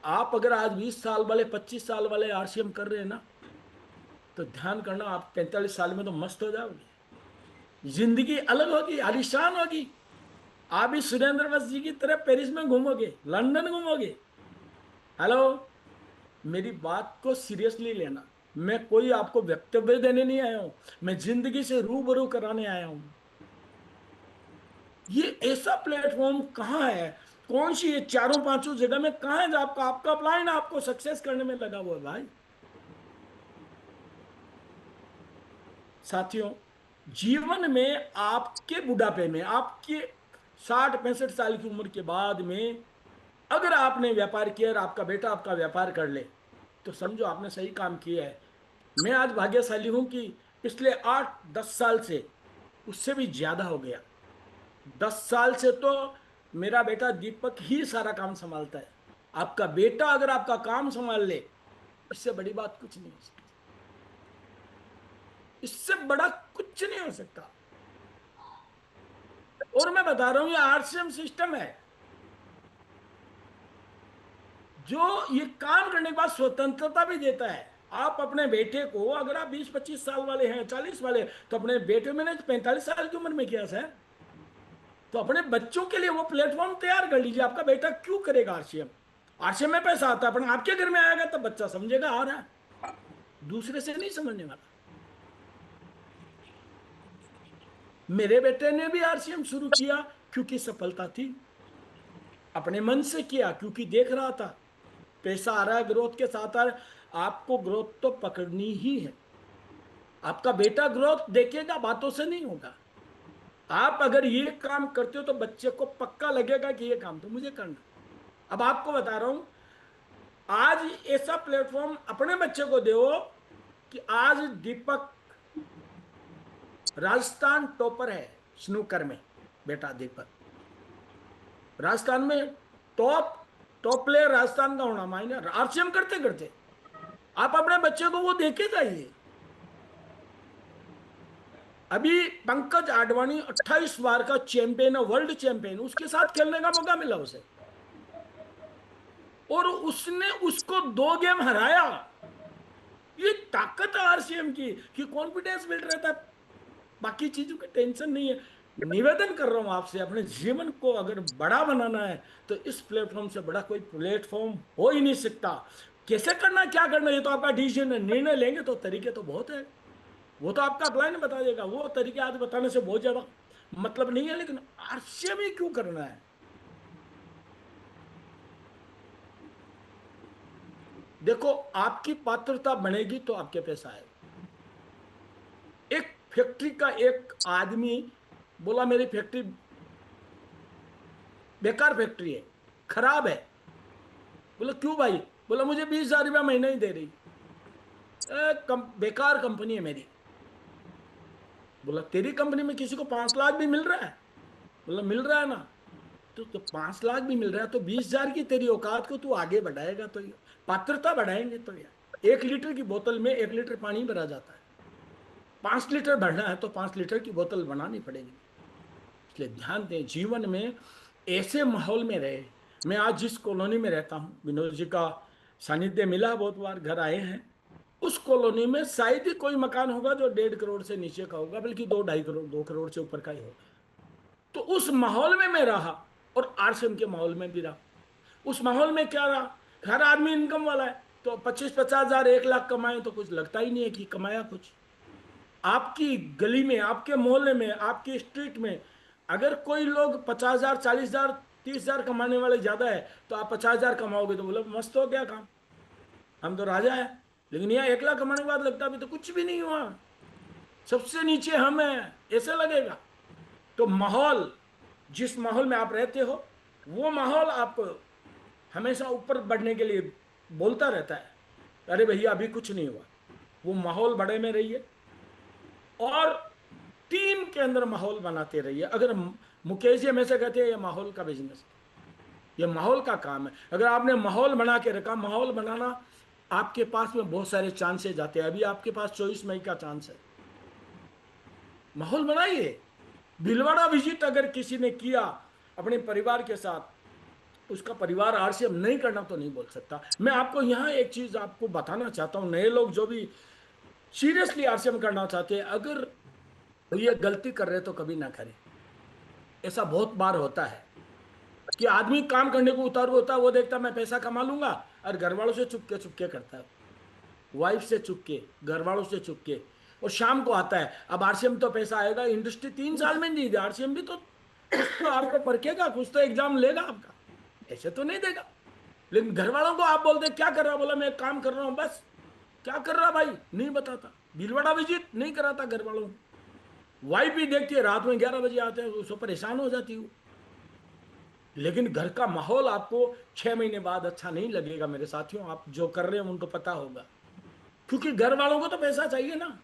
आप अगर आज 20 साल वाले, 25 साल वाले आरसीएम कर रहे हैं ना, तो ध्यान करना, आप 45 साल में तो मस्त हो जाओगे। जिंदगी अलग होगी, आलीशान होगी। आप भी सुरेंद्र बस जी की तरह पेरिस में घूमोगे, लंदन घूमोगे। हेलो, मेरी बात को सीरियसली लेना। मैं कोई आपको वक्तव्य देने नहीं आया हूं, मैं जिंदगी से रूबरू कराने आया हूं। ये ऐसा प्लेटफॉर्म कहाँ है? कौन सी ये चारों पांचों जगह में कहाँ है जो आपका आपका अपलाइन आपको सक्सेस करने में लगा हुआ है भाई? साथियों, जीवन में आपके बुढ़ापे में, आपके 60-65 साल की उम्र के बाद में, अगर आपने व्यापार किया और आपका बेटा आपका व्यापार कर ले, तो समझो आपने सही काम किया है। मैं आज भाग्यशाली हूं कि पिछले 8-10 साल से, उससे भी ज्यादा हो गया, 10 साल से तो मेरा बेटा दीपक ही सारा काम संभालता है। आपका बेटा अगर आपका काम संभाल ले, इससे बड़ी बात कुछ नहीं हो सकती। इससे बड़ा कुछ नहीं हो सकता। और मैं बता रहा हूं, ये आरसीएम सिस्टम है जो ये काम करने के बाद स्वतंत्रता भी देता है। आप अपने बेटे को, अगर आप 20-25 साल वाले हैं, 40 वाले, तो अपने बेटे मैंने 45 साल की उम्र में किया सर। तो अपने बच्चों के लिए वो प्लेटफॉर्म तैयार कर लीजिए। आपका बेटा क्यों करेगा आरसीएम? आरसीएम में पैसा आता है, अपने आपके घर में आएगा तब बच्चा समझेगा आ रहा है, दूसरे से नहीं समझने वाला। मेरे बेटे ने भी आरसीएम शुरू किया क्योंकि सफलता थी, अपने मन से किया क्योंकि देख रहा था पैसा आ रहा है, ग्रोथ के साथ आ रहा है। आपको ग्रोथ तो पकड़नी ही है। आपका बेटा ग्रोथ देखेगा, बातों से नहीं होगा। आप अगर ये काम करते हो तो बच्चे को पक्का लगेगा कि ये काम तो मुझे करना। अब आपको बता रहा हूं, आज ऐसा प्लेटफॉर्म अपने बच्चे को दो कि आज दीपक राजस्थान टॉपर है स्नूकर में। बेटा दीपक राजस्थान में टॉप टॉप प्लेयर राजस्थान का होना मायने आरसीएम करते करते। आप अपने बच्चे को वो देके जाइए। अभी पंकज आडवाणी 28 बार का चैंपियन है, वर्ल्ड चैंपियन, उसके साथ खेलने का मौका मिला उसे, और उसने उसको 2 गेम हराया। ये ताकत है आरसीएम की कि कॉन्फिडेंस बिल्ड रहता है, बाकी चीजों की टेंशन नहीं है। निवेदन कर रहा हूं आपसे, अपने जीवन को अगर बड़ा बनाना है तो इस प्लेटफॉर्म से बड़ा कोई प्लेटफॉर्म हो ही नहीं सकता। कैसे करना, क्या करना, ये तो आपका डिसीजन है। निर्णय लेंगे तो तरीके तो बहुत है, वो तो आपका अपलाइन बता देगा। वो तरीके आज बताने से बहुत ज्यादा मतलब नहीं है, लेकिन आरसीएम ही क्यों करना है? देखो, आपकी पात्रता बनेगी तो आपके पैसा आएगा। एक फैक्ट्री का एक आदमी बोला मेरी फैक्ट्री बेकार फैक्ट्री है, खराब है। बोला क्यों भाई? बोला मुझे 20,000 रुपया महीना ही दे रही। बेकार कंपनी है मेरी। बोला तेरी कंपनी में किसी को 5 लाख भी मिल रहा है? बोला मिल रहा है ना। तो 5 लाख भी मिल रहा है तो 20,000 की तेरी औकात को तू आगे बढ़ाएगा तो पात्रता बढ़ाएंगे तो यार 1 लीटर की बोतल में 1 लीटर पानी भरा जाता है। 5 लीटर भरना है तो 5 लीटर की बोतल बनानी पड़ेगी। इसलिए ध्यान दें, जीवन में ऐसे माहौल में रहे। मैं आज जिस कॉलोनी में रहता हूँ, विनोद जी का सानिध्य मिला, बहुत बार घर आए हैं। उस कॉलोनी में शायद ही कोई मकान होगा जो 1.5 करोड़ से नीचे का होगा, बल्कि 2-2.5 करोड़, 2 करोड़ से ऊपर का ही होगा। तो उस माहौल में मैं रहा और आरसीएम के माहौल में भी रहा। उस माहौल में क्या रहा, हर आदमी इनकम वाला है, तो 25-50 हजार 1 लाख कमाए तो कुछ लगता ही नहीं है कि कमाया कुछ। आपकी गली में, आपके मोहल्ले में, आपकी स्ट्रीट में अगर कोई लोग 50,000, 40,000, 30,000 कमाने वाले ज्यादा है तो आप 50,000 कमाओगे तो बोलो मस्त हो गया काम, हम तो राजा है। लेकिन यहाँ 1 लाख कमाने के बाद लगता है अभी तो कुछ भी नहीं हुआ, सबसे नीचे हम हैं, ऐसे लगेगा। तो माहौल, जिस माहौल में आप रहते हो, वो माहौल आपको हमेशा ऊपर बढ़ने के लिए बोलता रहता है, अरे भैया अभी कुछ नहीं हुआ। वो माहौल बड़े में रहिए और टीम के अंदर माहौल बनाते रहिए। अगर मुकेश जी हमेशा कहते हैं ये माहौल का बिजनेस, ये माहौल का काम है। अगर आपने माहौल बना के रखा, माहौल बनाना आपके पास में बहुत सारे चांसेस आते हैं। अभी आपके पास 24 मई का चांस है, माहौल बनाइए। भीलवाड़ा विजिट अगर किसी ने किया अपने परिवार के साथ, उसका परिवार आरसीएम नहीं करना तो नहीं बोल सकता। मैं आपको यहाँ एक चीज आपको बताना चाहता हूँ, नए लोग जो भी सीरियसली आरसीएम करना चाहते हैं, अगर ये गलती कर रहे तो कभी ना करें। ऐसा बहुत बार होता है कि आदमी काम करने को उतारू होता है, वो देखता है मैं पैसा कमा लूंगा और घर वालों से चुपके चुपके करता है, वाइफ से चुपके, घर वालों से चुपके, और शाम को आता है अब आरसीएम तो पैसा आएगा। इंडस्ट्री 3 साल में नहीं दी, आरसीएम भी तो कुछ तो आपको परखेगा, कुछ तो एग्जाम लेगा आपका, ऐसे तो नहीं देगा। लेकिन घर वालों को आप बोलते क्या कर रहा, बोला मैं एक काम कर रहा हूं बस। क्या कर रहा भाई नहीं बताता, भीलवाड़ा विजिट नहीं कराता घर वालों को। वाइफ भी देखती है, रात में 11 बजे आते हैं, उसको परेशान हो जाती हूँ। लेकिन घर का माहौल आपको 6 महीने बाद अच्छा नहीं लगेगा मेरे साथियों, आप जो कर रहे हैं उनको पता होगा। क्योंकि घर वालों को तो पैसा चाहिए ना,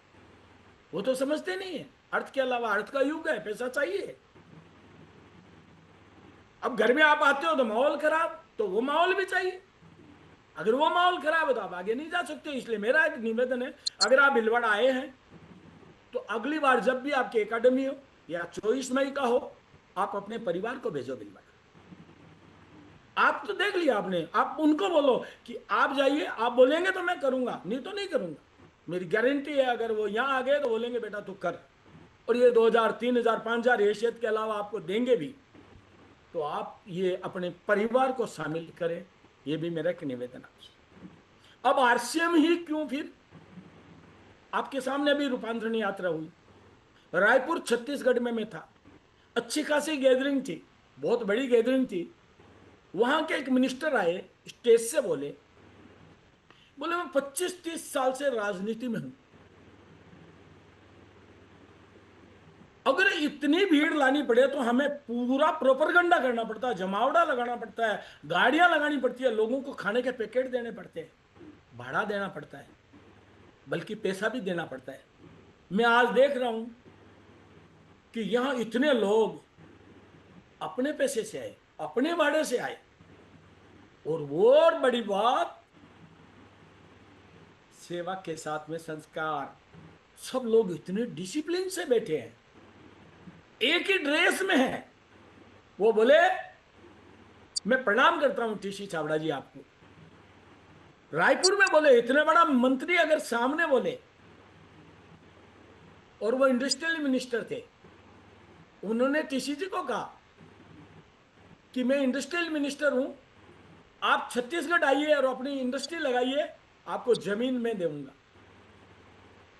वो तो समझते नहीं है अर्थ के अलावा, अर्थ का युग है, पैसा चाहिए। अब घर में आप आते हो तो माहौल खराब, तो वो माहौल भी चाहिए। अगर वो माहौल खराब है तो आप आगे नहीं जा सकते। इसलिए मेरा एक निवेदन है, अगर आप भिलवाड़ा आए हैं तो अगली बार जब भी आपकी एकेडमी हो या 24 मई का हो, आप अपने परिवार को भेजो भिलवाड़ा। आप तो देख लिया आपने, आप उनको बोलो कि आप जाइए, आप बोलेंगे तो मैं करूंगा, नहीं तो नहीं करूंगा। मेरी गारंटी है, अगर वो यहां आ गए तो बोलेंगे बेटा तू कर, और ये 2000 3000 5000 हैसियत के अलावा आपको देंगे भी, तो आप ये अपने परिवार को शामिल करें। ये भी मेरा एक निवेदन आपसे। अब आरसीएम ही क्यों फिर? आपके सामने भी रूपांतरण यात्रा हुई, रायपुर छत्तीसगढ़ में मैं था, अच्छी खासी गैदरिंग थी, बहुत बड़ी गैदरिंग थी। वहां के एक मिनिस्टर आए, स्टेज से बोले, बोले मैं 25 30 साल से राजनीति में हूं, अगर इतनी भीड़ लानी पड़े तो हमें पूरा प्रोपरगंडा करना पड़ता है, जमावड़ा लगाना पड़ता है, गाड़ियां लगानी पड़ती है, लोगों को खाने के पैकेट देने पड़ते हैं, भाड़ा देना पड़ता है, बल्कि पैसा भी देना पड़ता है। मैं आज देख रहा हूं कि यहां इतने लोग अपने पैसे से आए, अपने भाड़े से आए, और वो और बड़ी बात, सेवा के साथ में संस्कार। सब लोग इतने डिसिप्लिन से बैठे हैं, एक ही ड्रेस में है। वो बोले, मैं प्रणाम करता हूं टीसी छाबड़ा जी आपको। रायपुर में बोले, इतने बड़ा मंत्री अगर सामने बोले, और वो इंडस्ट्रियल मिनिस्टर थे, उन्होंने टीसी जी को कहा कि मैं इंडस्ट्रियल मिनिस्टर हूं, आप छत्तीसगढ़ आइए और अपनी इंडस्ट्री लगाइए, आपको जमीन में दूंगा।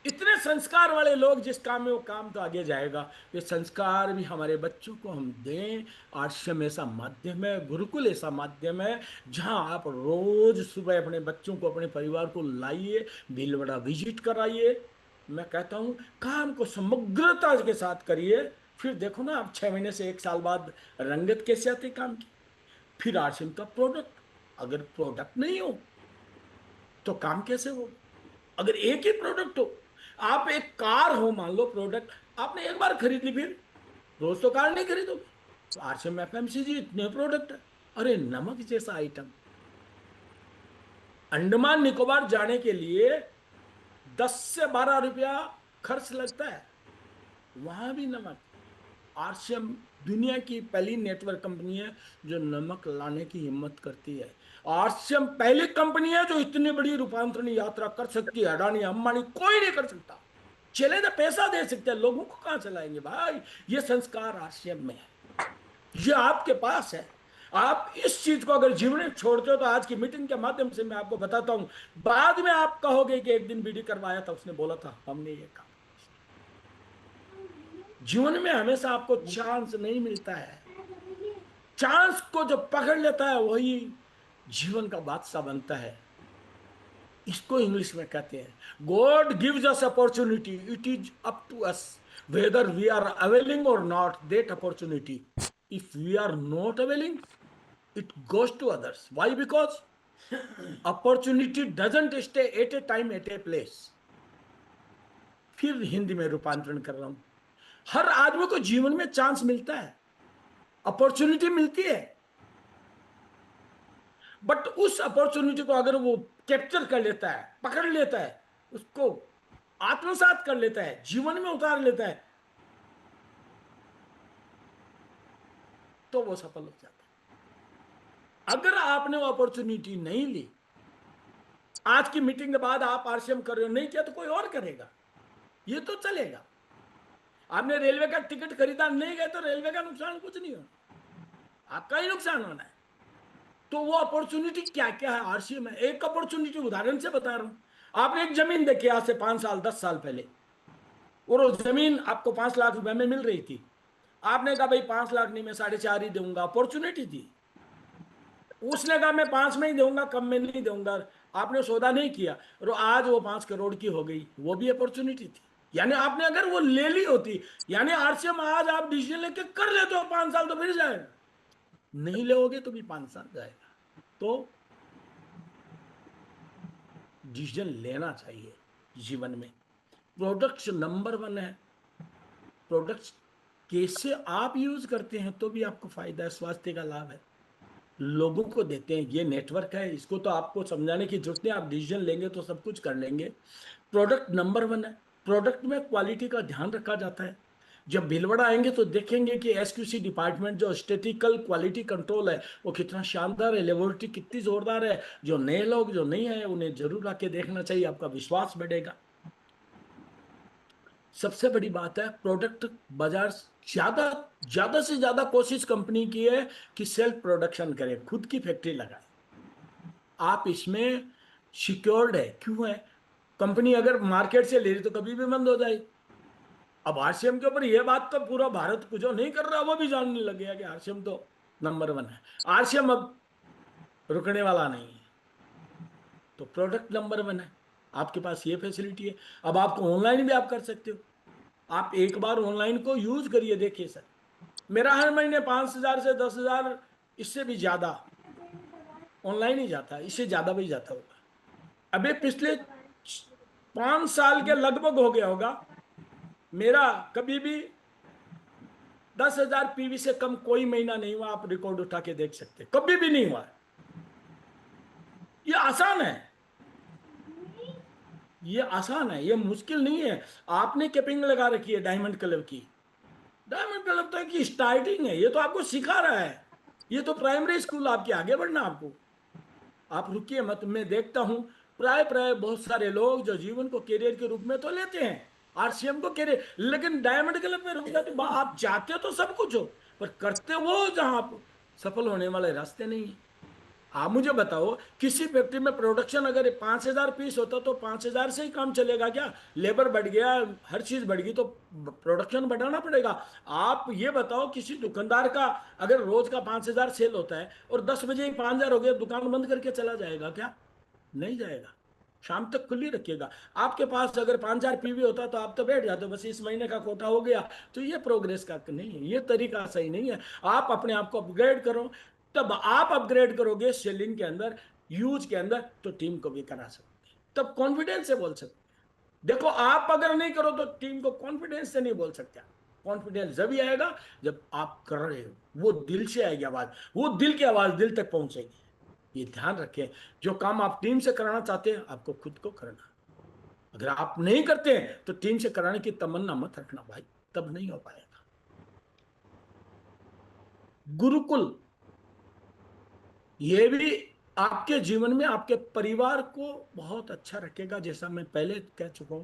इतने संस्कार वाले लोग, जिस काम में वो काम तो आगे जाएगा। ये संस्कार भी हमारे बच्चों को हम दें। आश्रम ऐसा माध्यम है, गुरुकुल ऐसा माध्यम है, जहां आप रोज सुबह अपने बच्चों को, अपने परिवार को लाइए, भीलवाड़ा विजिट कराइए। मैं कहता हूं, काम को समग्रता के साथ करिए, फिर देखो ना, आप 6 महीने से 1 साल बाद रंगत कैसे आती काम की। फिर आश्रम का प्रोडक्ट, अगर प्रोडक्ट नहीं हो तो काम कैसे हो? अगर एक ही प्रोडक्ट हो, आप एक कार हो मान लो, प्रोडक्ट आपने एक बार खरीद ली, फिर रोज तो कार नहीं खरीदोगे। तो आरसीएम एफएमसीजी इतने प्रोडक्ट है। अरे नमक जैसा आइटम, अंडमान निकोबार जाने के लिए 10 से 12 रुपया खर्च लगता है, वहां भी नमक। आरसीएम दुनिया की पहली नेटवर्क कंपनी है जो नमक लाने की हिम्मत करती है। आरसीएम पहली कंपनी है जो इतनी बड़ी रूपांतरण यात्रा कर सकती है। अडानी अंबानी कोई नहीं कर सकता। चले तो पैसा दे सकते हैं, लोगों को कहां चलाएंगे भाई? ये संस्कार आरसीएम में है, ये आपके पास है। आप इस चीज को अगर जीवन में छोड़ते हो, तो आज की मीटिंग के माध्यम से मैं आपको बताता हूं, बाद में आप कहोगे कि एक दिन बीडी करवाया था, उसने बोला था, हमने ये काम। जीवन में हमेशा आपको चांस नहीं मिलता है। चांस को जो पकड़ लेता है वही जीवन का बादशाह बनता है। इसको इंग्लिश में कहते हैं, God gives us opportunity, it is up to us whether we are availing और not that opportunity. If we are not availing, it goes to others. Why? Because opportunity doesn't stay at a time at a place. फिर हिंदी में रूपांतरण कर रहा हूं। हर आदमी को जीवन में चांस मिलता है, अपॉर्चुनिटी मिलती है, बट उस अपॉर्चुनिटी को अगर वो कैप्चर कर लेता है, पकड़ लेता है, उसको आत्मसात कर लेता है, जीवन में उतार लेता है, तो वो सफल हो जाता है। अगर आपने वो अपॉर्चुनिटी नहीं ली, आज की मीटिंग के बाद आप आरसीएम कर रहे हो, नहीं किया तो कोई और करेगा, ये तो चलेगा। आपने रेलवे का टिकट खरीदा, नहीं गए तो रेलवे का नुकसान कुछ नहीं होना, आपका ही नुकसान होना है। तो वो अपॉर्चुनिटी क्या क्या है आरसीएम में? एक अपॉर्चुनिटी उदाहरण से बता रहा हूं। आपने एक जमीन देखी आज से 5 साल 10 साल पहले, और वो जमीन आपको 5 लाख रुपए में मिल रही थी। आपने कहा भाई 5 लाख नहीं, मैं 4.5 ही दूंगा, अपॉर्चुनिटी थी। उसने कहा मैं 5 में ही दूंगा, कम में नहीं दूंगा। आपने सौदा नहीं किया और आज वो 5 करोड़ की हो गई, वो भी अपॉर्चुनिटी थी। यानी आपने अगर वो ले ली होती, यानी आरसीएम आज आप डिसीजन लेके कर लेते हो, 5 साल तो फिर जाएगा, नहीं लोगे तो भी 5 साल जाएगा। तो डिसीजन लेना चाहिए जीवन में। प्रोडक्ट्स नंबर 1 है। प्रोडक्ट्स कैसे आप यूज करते हैं तो भी आपको फायदा है, स्वास्थ्य का लाभ है, लोगों को देते हैं। ये नेटवर्क है, इसको तो आपको समझाने की जरूरत नहीं, आप डिसीजन लेंगे तो सब कुछ कर लेंगे। प्रोडक्ट नंबर 1 है। प्रोडक्ट में क्वालिटी का ध्यान रखा जाता है। जब भीलवाड़ा आएंगे तो देखेंगे कि एसक्यूसी डिपार्टमेंट जो स्टेटिकल क्वालिटी कंट्रोल है वो कितना शानदार है, लेबोरेटरी कितनी जोरदार है। जो नए लोग जो नहीं आए उन्हें जरूर आके देखना चाहिए, आपका विश्वास बढ़ेगा। सबसे बड़ी बात है, प्रोडक्ट बाजार ज्यादा ज्यादा से ज्यादा कोशिश कंपनी की है कि सेल्फ प्रोडक्शन करे, खुद की फैक्ट्री लगाए। आप इसमें सिक्योर्ड है, क्यों है? कंपनी अगर मार्केट से ले रही तो कभी भी बंद हो जाएगी। अब आरसीएम के ऊपर यह बात तो पूरा भारत जो नहीं कर रहा वो भी जानने लग गया कि आरसीएम तो नंबर 1 है। आरसीएम अब रुकने वाला नहीं है, तो प्रोडक्ट नंबर 1 है। आपके पास ये फैसिलिटी है। अब आपको ऑनलाइन भी आप कर सकते हो। आप एक बार ऑनलाइन को यूज करिए, देखिए सर, मेरा हर महीने 5,000 से 10,000, इससे भी ज्यादा ऑनलाइन ही जाता है, इससे ज्यादा भी जाता होगा। अबे पिछले 5 साल के लगभग हो गया होगा, मेरा कभी भी 10,000 पीवी से कम कोई महीना नहीं हुआ। आप रिकॉर्ड उठा के देख सकते, कभी भी नहीं हुआ है। ये आसान है, ये आसान है, ये मुश्किल नहीं है। आपने कैपिंग लगा रखी है डायमंड क्लब की। डायमंड क्लब तो की स्टार्टिंग है, ये तो आपको सिखा रहा है। ये तो प्राइमरी स्कूल आपके, आगे बढ़ना आपको। आप रुकिए मत, मैं देखता हूं प्राय प्राय बहुत सारे लोग जो जीवन को करियर के रूप में तो लेते हैं, आरसीएम को करियर, लेकिन डायमंड क्लब में रुक जाते। आप चाहते हो तो सब कुछ हो, पर करते हो जहां आप सफल होने वाले रास्ते नहीं है। आप मुझे बताओ, किसी फैक्ट्री में प्रोडक्शन अगर 5,000 पीस होता तो 5,000 से ही काम चलेगा क्या? लेबर बढ़ गया, हर चीज बढ़ गई, तो प्रोडक्शन बढ़ाना पड़ेगा। आप ये बताओ, किसी दुकानदार का अगर रोज का 5,000 सेल होता है और 10 बजे ही 5,000 हो गया, दुकान बंद करके चला जाएगा क्या? नहीं जाएगा, शाम तक खुली रखिएगा। आपके पास अगर 5,000 पीवी होता तो आप तो बैठ जाते, बस इस महीने का कोटा हो गया। तो ये प्रोग्रेस का नहीं है, ये तरीका सही नहीं है। आप अपने आप को अपग्रेड करो, तब आप अपग्रेड करोगे सेलिंग के अंदर, यूज के अंदर, तो टीम को भी करा सकते हैं, तब कॉन्फिडेंस से बोल सकते हैं। देखो, आप अगर नहीं करो तो टीम को कॉन्फिडेंस से नहीं बोल सकते। कॉन्फिडेंस जब ही आएगा जब आप कर रहे हो, वो दिल से आएगी आवाज, वो दिल की आवाज दिल तक पहुंचेगी। ये ध्यान रखें, जो काम आप टीम से कराना चाहते हैं आपको खुद को करना। अगर आप नहीं करते हैं तो टीम से कराने की तमन्ना मत रखना भाई, तब नहीं हो पाएगा। गुरुकुल, ये भी आपके जीवन में आपके परिवार को बहुत अच्छा रखेगा। जैसा मैं पहले कह चुका हूं,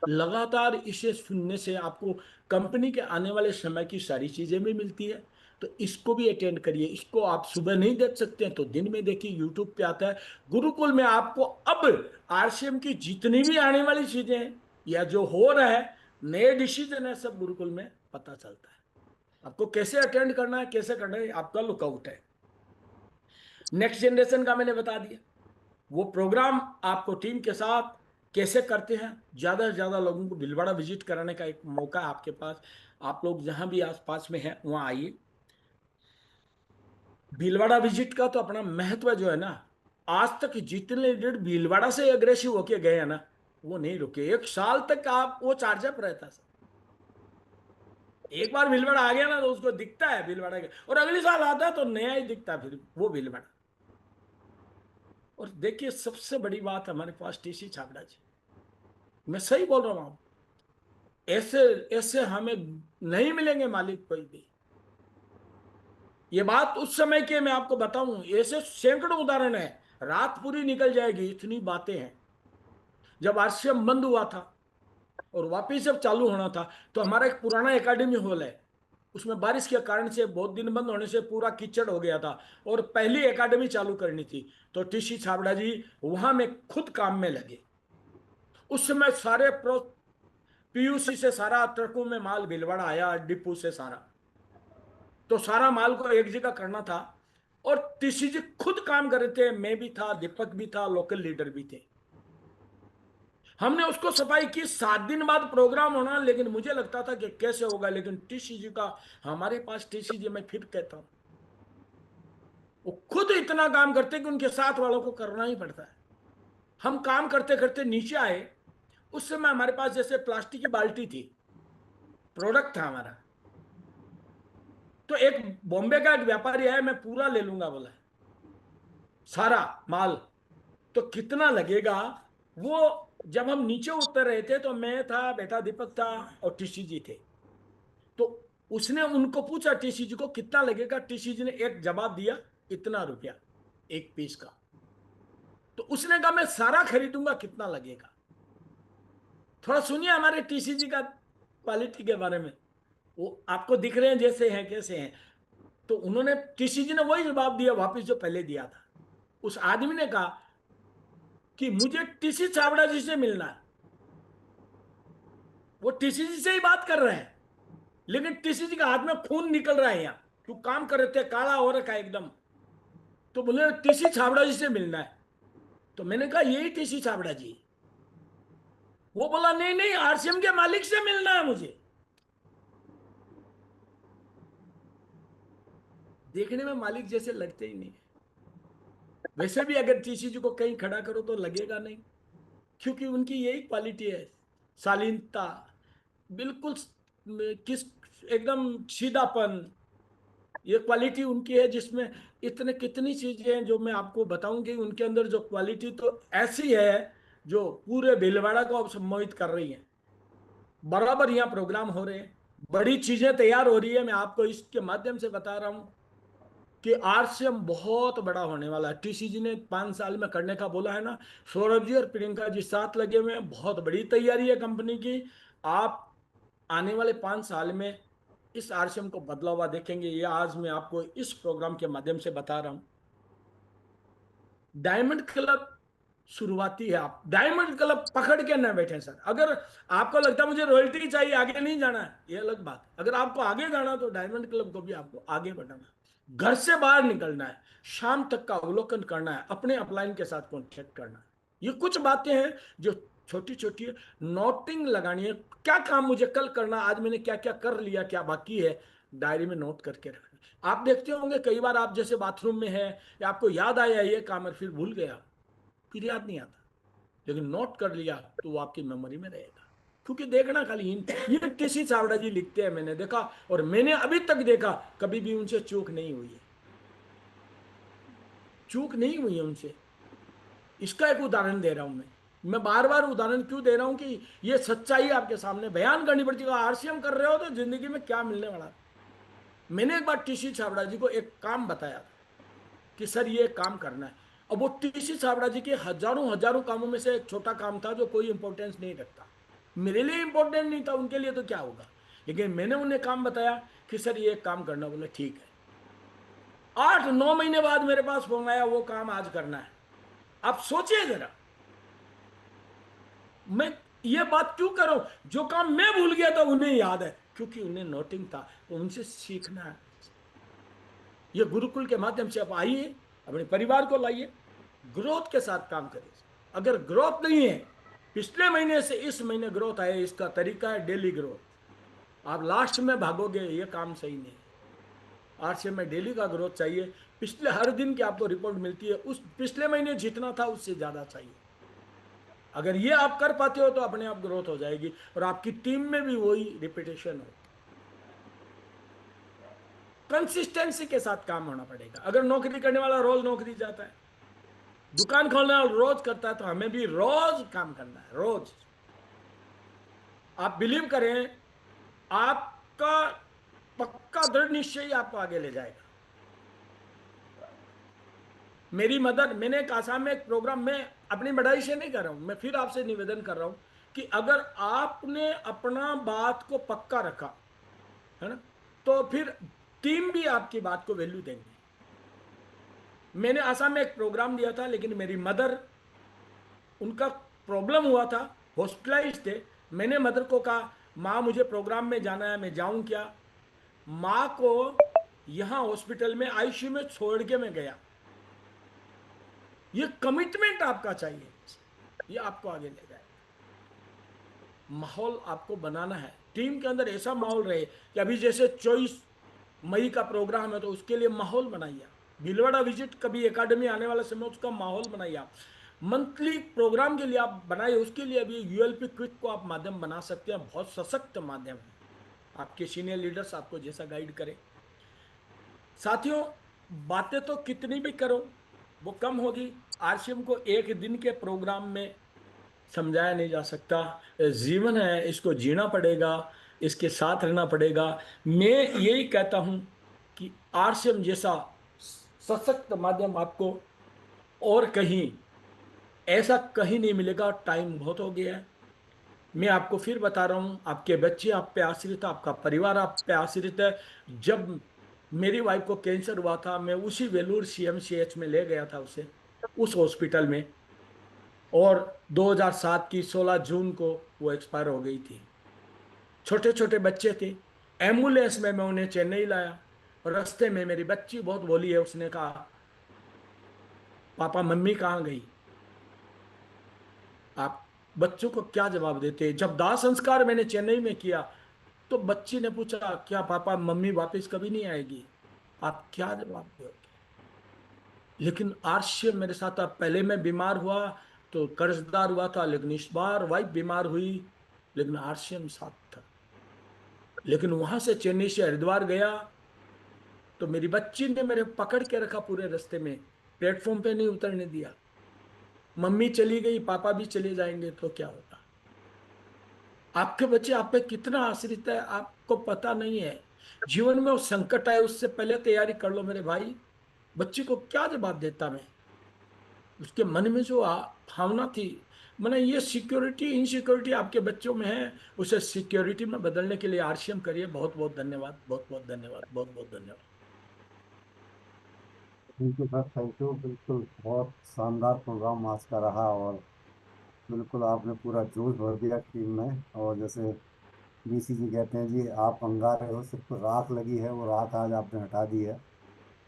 लगातार इसे सुनने से आपको कंपनी के आने वाले समय की सारी चीजें भी मिलती है। तो इसको भी अटेंड करिए। इसको आप सुबह नहीं देख सकते हैं तो दिन में देखिए, यूट्यूब पे आता है। गुरुकुल में आपको अब आरसीएम की जितनी भी आने वाली चीजें हैं या जो हो रहा है, नए डिसीजन है, सब गुरुकुल में पता चलता है। आपको कैसे अटेंड करना है, कैसे करना है, आपका लुकआउट है। नेक्स्ट जनरेशन का मैंने बता दिया। वो प्रोग्राम आपको टीम के साथ कैसे करते हैं, ज्यादा से ज्यादा लोगों को भीलवाड़ा विजिट कराने का एक मौका है आपके पास। आप लोग जहां भी आसपास में हैं वहां आइए। भीलवाड़ा विजिट का तो अपना महत्व जो है ना, आज तक जितने लीडर भीलवाड़ा से अग्रेसिव होके गए हैं ना, वो नहीं रुके। 1 साल तक आप वो चार्जअप रहता सर। एक बार भीलवाड़ा आ गया ना तो उसको दिखता है भीलवाड़ा के, और अगले साल आता है तो नया ही दिखता है फिर वो भीलवाड़ा। और देखिए, सबसे बड़ी बात हमारे पास टीसी छाबड़ा जी, मैं सही बोल रहा हूँ। ऐसे ऐसे हमें नहीं मिलेंगे मालिक कोई भी। ये बात उस समय के मैं आपको बताऊं, ऐसे सैकड़ों उदाहरण है, रात पूरी निकल जाएगी, इतनी बातें हैं। जब आरसीएम बंद हुआ था और वापिस जब चालू होना था, तो हमारा एक पुराना एकेडमी हॉल है, उसमें बारिश के कारण से बहुत दिन बंद होने से पूरा कीचड़ हो गया था, और पहली एकेडमी चालू करनी थी। तो टीसी छाबड़ा जी वहां में खुद काम में लगे। उस समय सारे पीयूसी से सारा ट्रकों में माल भिलवाड़ा आया, डिपो से सारा, तो सारा माल को एक जगह करना था। और टीसी जी खुद काम कर रहे थे, मैं भी था, दीपक भी था, लोकल लीडर भी थे। हमने उसको सफाई की, 7 दिन बाद प्रोग्राम होना, लेकिन मुझे लगता था कि कैसे होगा, लेकिन टीसी जी का, हमारे पास टीसी जी, मैं फिर कहता हूं, वो खुद इतना काम करते कि उनके साथ वालों को करना ही पड़ता है। हम काम करते करते नीचे आए। उस समय हमारे पास जैसे प्लास्टिक की बाल्टी थी, प्रोडक्ट था हमारा। तो एक बॉम्बे का एक व्यापारी आया, मैं पूरा ले लूंगा बोला, सारा माल। तो कितना लगेगा? वो जब हम नीचे उतर रहे थे तो मैं था, बेटा दीपक था, और टीसी जी थे। तो उसने उनको पूछा टीसी जी को कितना लगेगा, टीसी जी ने एक जवाब दिया, इतना रुपया एक पीस का। तो उसने कहा मैं सारा खरीदूंगा, कितना लगेगा? थोड़ा सुनिए हमारे टीसी जी का क्वालिटी के बारे में, वो आपको दिख रहे हैं जैसे हैं कैसे हैं। तो उन्होंने, टीसी जी ने वही जवाब दिया वापस जो पहले दिया था। उस आदमी ने कहा कि मुझे टीसी छाबड़ा जी से मिलना है। वो टीसी जी से ही बात कर रहे हैं, लेकिन टीसी जी का हाथ में खून निकल रहा है यहाँ, तो काम कर रहे थे, काला हो रखा है एकदम। तो बोले टीसी छाबड़ा जी से मिलना है। तो मैंने कहा यही टीसी छाबड़ा जी। वो बोला नहीं नहीं, आरसीएम के मालिक से मिलना है मुझे। देखने में मालिक जैसे लगते ही नहीं। वैसे भी अगर टीसी जी को कहीं खड़ा करो तो लगेगा नहीं, क्योंकि उनकी यही क्वालिटी है, शालीनता, बिल्कुल किस एकदम सीधापन। ये क्वालिटी उनकी है, जिसमें इतने कितनी चीजें हैं जो मैं आपको बताऊंगी। उनके अंदर जो क्वालिटी तो ऐसी है जो पूरे भीलवाड़ा को अब सम्मोहित कर रही है। बराबर यहाँ प्रोग्राम हो रहे हैं, बड़ी चीजें तैयार हो रही है। मैं आपको इसके माध्यम से बता रहा हूँ कि आरसीएम बहुत बड़ा होने वाला है। टीसी जी ने 5 साल में करने का बोला है ना। सौरभ जी और प्रियंका जी साथ लगे हुए हैं, बहुत बड़ी तैयारी है कंपनी की। आप आने वाले 5 साल में इस आरसीएम को बदला हुआ देखेंगे। ये आज मैं आपको इस प्रोग्राम के माध्यम से बता रहा हूं। डायमंड क्लब शुरुआती है, आप डायमंड क्लब पकड़ के ना बैठे सर। अगर आपको लगता है मुझे रॉयल्टी चाहिए, आगे नहीं जाना है, ये अलग बात है। अगर आपको आगे जाना तो डायमंड क्लब को भी आपको आगे बढ़ाना है, घर से बाहर निकलना है, शाम तक का अवलोकन करना है, अपने अपलाइन के साथ कॉन्टेक्ट करना है। ये कुछ बातें हैं जो छोटी छोटी है, नोटिंग लगानी है। क्या काम मुझे कल करना, आज मैंने क्या क्या कर लिया, क्या बाकी है, डायरी में नोट करके रखना। आप देखते होंगे कई बार आप जैसे बाथरूम में है, या आपको याद आया ये काम और फिर भूल गया, फिर याद नहीं आता, लेकिन नोट कर लिया तो वो आपकी मेमोरी में रहेगा। क्योंकि देखना खाली ये टीसी चावड़ा जी लिखते हैं, मैंने देखा, और मैंने अभी तक देखा, कभी भी उनसे चूक नहीं हुई है, चूक नहीं हुई है उनसे। इसका एक उदाहरण दे रहा हूं मैं बार बार उदाहरण क्यों दे रहा हूं कि ये सच्चाई आपके सामने बयान करनी पड़ती है। आरसीएम कर रहे हो तो जिंदगी में क्या मिलने वाला है। मैंने एक बार टीसी छाबड़ा जी को एक काम बताया था कि सर ये काम करना है। अब वो टीसी छाबड़ा जी के हजारों हजारों कामों में से एक छोटा काम था जो कोई इंपॉर्टेंस नहीं रखता। मेरे लिए इंपॉर्टेंट नहीं था, उनके लिए तो क्या होगा। लेकिन मैंने उन्हें काम बताया कि सर ये काम करना, बोले ठीक है। 8-9 महीने बाद मेरे पास फोन आया, वो काम आज करना है। आप सोचिए जरा, मैं ये बात क्यों करूं। जो काम मैं भूल गया था उन्हें याद है, क्योंकि उन्हें नोटिंग था, तो उनसे सीखना है। ये गुरुकुल के माध्यम से आप आइए, अपने परिवार को लाइए, ग्रोथ के साथ काम करिए। अगर ग्रोथ नहीं है, पिछले महीने से इस महीने ग्रोथ आए, इसका तरीका है डेली ग्रोथ। आप लास्ट में भागोगे, ये काम सही नहीं है। आरसीएम में डेली का ग्रोथ चाहिए। पिछले हर दिन की आपको रिपोर्ट मिलती है, उस पिछले महीने जितना था उससे ज्यादा चाहिए। अगर ये आप कर पाते हो तो अपने आप ग्रोथ हो जाएगी, और आपकी टीम में भी वही रिपीटेशन हो। कंसिस्टेंसी के साथ काम होना पड़ेगा। अगर नौकरी करने वाला रोज नौकरी जाता है, दुकान खोलने वाला रोज करता है, तो हमें भी रोज काम करना है, रोज। आप बिलीव करें, आपका पक्का दृढ़ निश्चय ही आपको आगे ले जाएगा। मेरी मदद, मैंने एक आसाम में एक प्रोग्राम में, अपनी बड़ाई से नहीं कर रहा हूं, मैं फिर आपसे निवेदन कर रहा हूं कि अगर आपने अपना बात को पक्का रखा है ना, तो फिर टीम भी आपकी बात को वैल्यू देंगे। मैंने आसाम में एक प्रोग्राम दिया था, लेकिन मेरी मदर, उनका प्रॉब्लम हुआ था, हॉस्पिटलाइज थे। मैंने मदर को कहा माँ मुझे प्रोग्राम में जाना है, मैं जाऊं क्या। माँ को यहां हॉस्पिटल में आईसीयू में छोड़ के मैं गया। ये कमिटमेंट आपका चाहिए, ये आपको आगे ले जाए। माहौल आपको बनाना है, टीम के अंदर ऐसा माहौल रहे कि अभी जैसे 24 मई का प्रोग्राम है, तो उसके लिए माहौल बनाइए। भीलवाड़ा विजिट कभी एकेडमी आने वाला समय, उसका माहौल बनाइए। आप मंथली प्रोग्राम के लिए आप बनाइए, उसके लिए अभी यूएलपी क्विक को आप माध्यम बना सकते हैं। बहुत सशक्त माध्यम है, आपके सीनियर लीडर्स आपको जैसा गाइड करें। साथियों, बातें तो कितनी भी करो वो कम होगी। आरसीएम को एक दिन के प्रोग्राम में समझाया नहीं जा सकता। जीवन है, इसको जीना पड़ेगा, इसके साथ रहना पड़ेगा। मैं यही कहता हूं कि आरसीएम जैसा सशक्त माध्यम आपको और कहीं, ऐसा कहीं नहीं मिलेगा। टाइम बहुत हो गया है, मैं आपको फिर बता रहा हूँ, आपके बच्चे आप पे आश्रित है, आपका परिवार आप पे आश्रित है। जब मेरी वाइफ को कैंसर हुआ था, मैं उसी वेलूर सीएमसीएच में ले गया था उसे, उस हॉस्पिटल में। और 2007 की 16 जून को वो एक्सपायर हो गई थी। छोटे छोटे बच्चे थे। एम्बुलेंस में मैं उन्हें चेन्नई लाया, और रास्ते में मेरी बच्ची बहुत बोली है, उसने कहा, पापा मम्मी कहाँ गई? आप बच्चों को क्या जवाब देते? जब दाह संस्कार मैंने चेन्नई में किया, तो बच्ची ने पूछा, क्या पापा मम्मी वापस कभी नहीं आएगी? आप क्या जवाब दोगे? लेकिन आरसीएम मेरे साथ था। पहले मैं बीमार हुआ तो कर्जदार हुआ था, लेकिन इस बार वाइफ बीमार हुई, लेकिन आरसीएम साथ था। लेकिन वहां से चेन्नई से हरिद्वार गया, तो मेरी बच्ची ने मेरे पकड़ के रखा पूरे रास्ते में, प्लेटफॉर्म पे नहीं उतरने दिया। मम्मी चली गई, पापा भी चले जाएंगे तो क्या होगा? आपके बच्चे आप पे कितना आश्रित है, आपको पता नहीं है। जीवन में वो संकट आए उससे पहले तैयारी कर लो मेरे भाई। बच्चे को क्या जवाब देता मैं? उसके मन में जो भावना थी, मैंने ये सिक्योरिटी इनसिक्योरिटी आपके बच्चों में है, उसे सिक्योरिटी में बदलने के लिए आरसीएम करिए। बहुत बहुत धन्यवाद, बहुत बहुत धन्यवाद, बहुत बहुत धन्यवाद। Thank you sir, thank you. बिल्कुल बहुत शानदार प्रोग्राम आज का रहा, और बिल्कुल आपने पूरा जोश भर दिया टीम में। और जैसे बीसी जी कहते हैं, जी आप अंगारे हो, सिर्फ राख लगी है, वो राख आज आपने हटा दी है।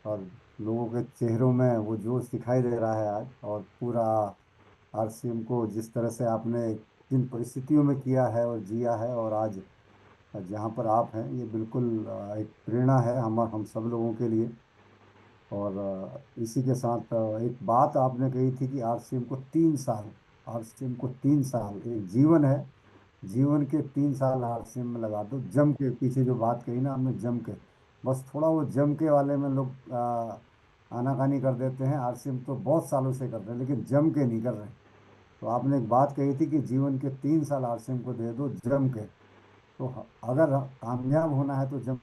और लोगों के चेहरों में वो जोश दिखाई दे रहा है आज। और पूरा आरसीएम को जिस तरह से आपने जिन परिस्थितियों में किया है और जिया है, और आज जहाँ पर आप हैं, ये बिल्कुल एक प्रेरणा है हम सब लोगों के लिए। और इसी के साथ एक बात आपने कही थी कि आरसीएम को 3 साल, आरसीएम को 3 साल एक जीवन है, जीवन के 3 साल आरसीएम में लगा दो जम के। पीछे जो बात कही ना आपने, जम के, बस थोड़ा वो जम के वाले में लोग आनाकानी कर देते हैं। आरसीएम तो बहुत सालों से कर रहे हैं, लेकिन जम के नहीं कर रहे। तो आपने एक बात कही थी कि जीवन के 3 साल आरसीएम को दे दो जम के। तो अगर कामयाब होना है तो जम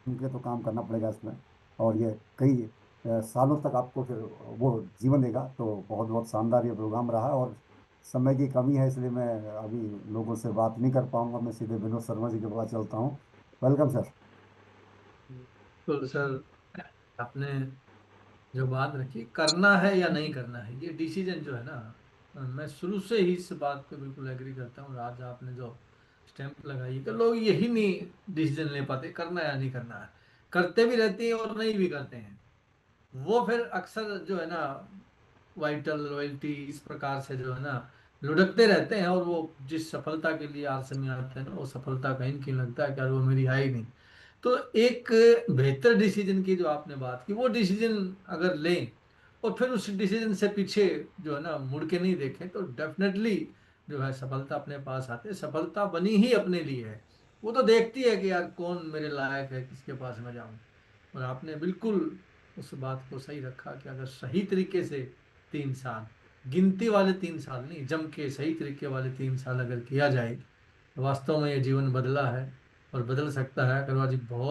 के तो काम करना पड़ेगा इसमें। और ये कई सालों तक आपको फिर वो जीवन देगा। तो बहुत बहुत शानदार ये प्रोग्राम रहा। और समय की कमी है, इसलिए मैं अभी लोगों से बात नहीं कर पाऊंगा। मैं सीधे विनोद शर्मा जी के पास चलता हूँ। Welcome sir. तो सर, आपने जो बात रखी, करना है या नहीं करना है, ये डिसीजन जो है ना, मैं शुरू से ही इस बात पे बिल्कुल एग्री करता हूँ। आज आपने जो स्टैंप लगाई है कि लोग यही नहीं डिसीजन ले पाते, करना या नहीं करना है। करते भी रहते हैं और नहीं भी करते हैं। वो फिर अक्सर जो है ना, वाइटल रॉयल्टी इस प्रकार से जो है ना, लुढ़कते रहते हैं। और वो जिस सफलता के लिए आरसे में आते हैं ना, वो सफलता कहीं न कहीं लगता है कि यार वो मेरी है ही नहीं। तो एक बेहतर डिसीजन की जो आपने बात की, वो डिसीजन अगर लें और फिर उस डिसीजन से पीछे जो है ना मुड़ के नहीं देखें, तो डेफिनेटली जो है सफलता अपने पास आती है। सफलता बनी ही अपने लिए है। वो तो देखती है कि यार कौन मेरे लायक है, किसके पास मैं जाऊं। और आपने बिल्कुल उस बात को सही रखा कि अगर सही तरीके से 3 साल, गिनती वाले 3 साल नहीं, जम के सही तरीके वाले 3 साल अगर किया जाए, तो वास्तव में ये जीवन बदला है और बदल सकता है। अगर आज बहुत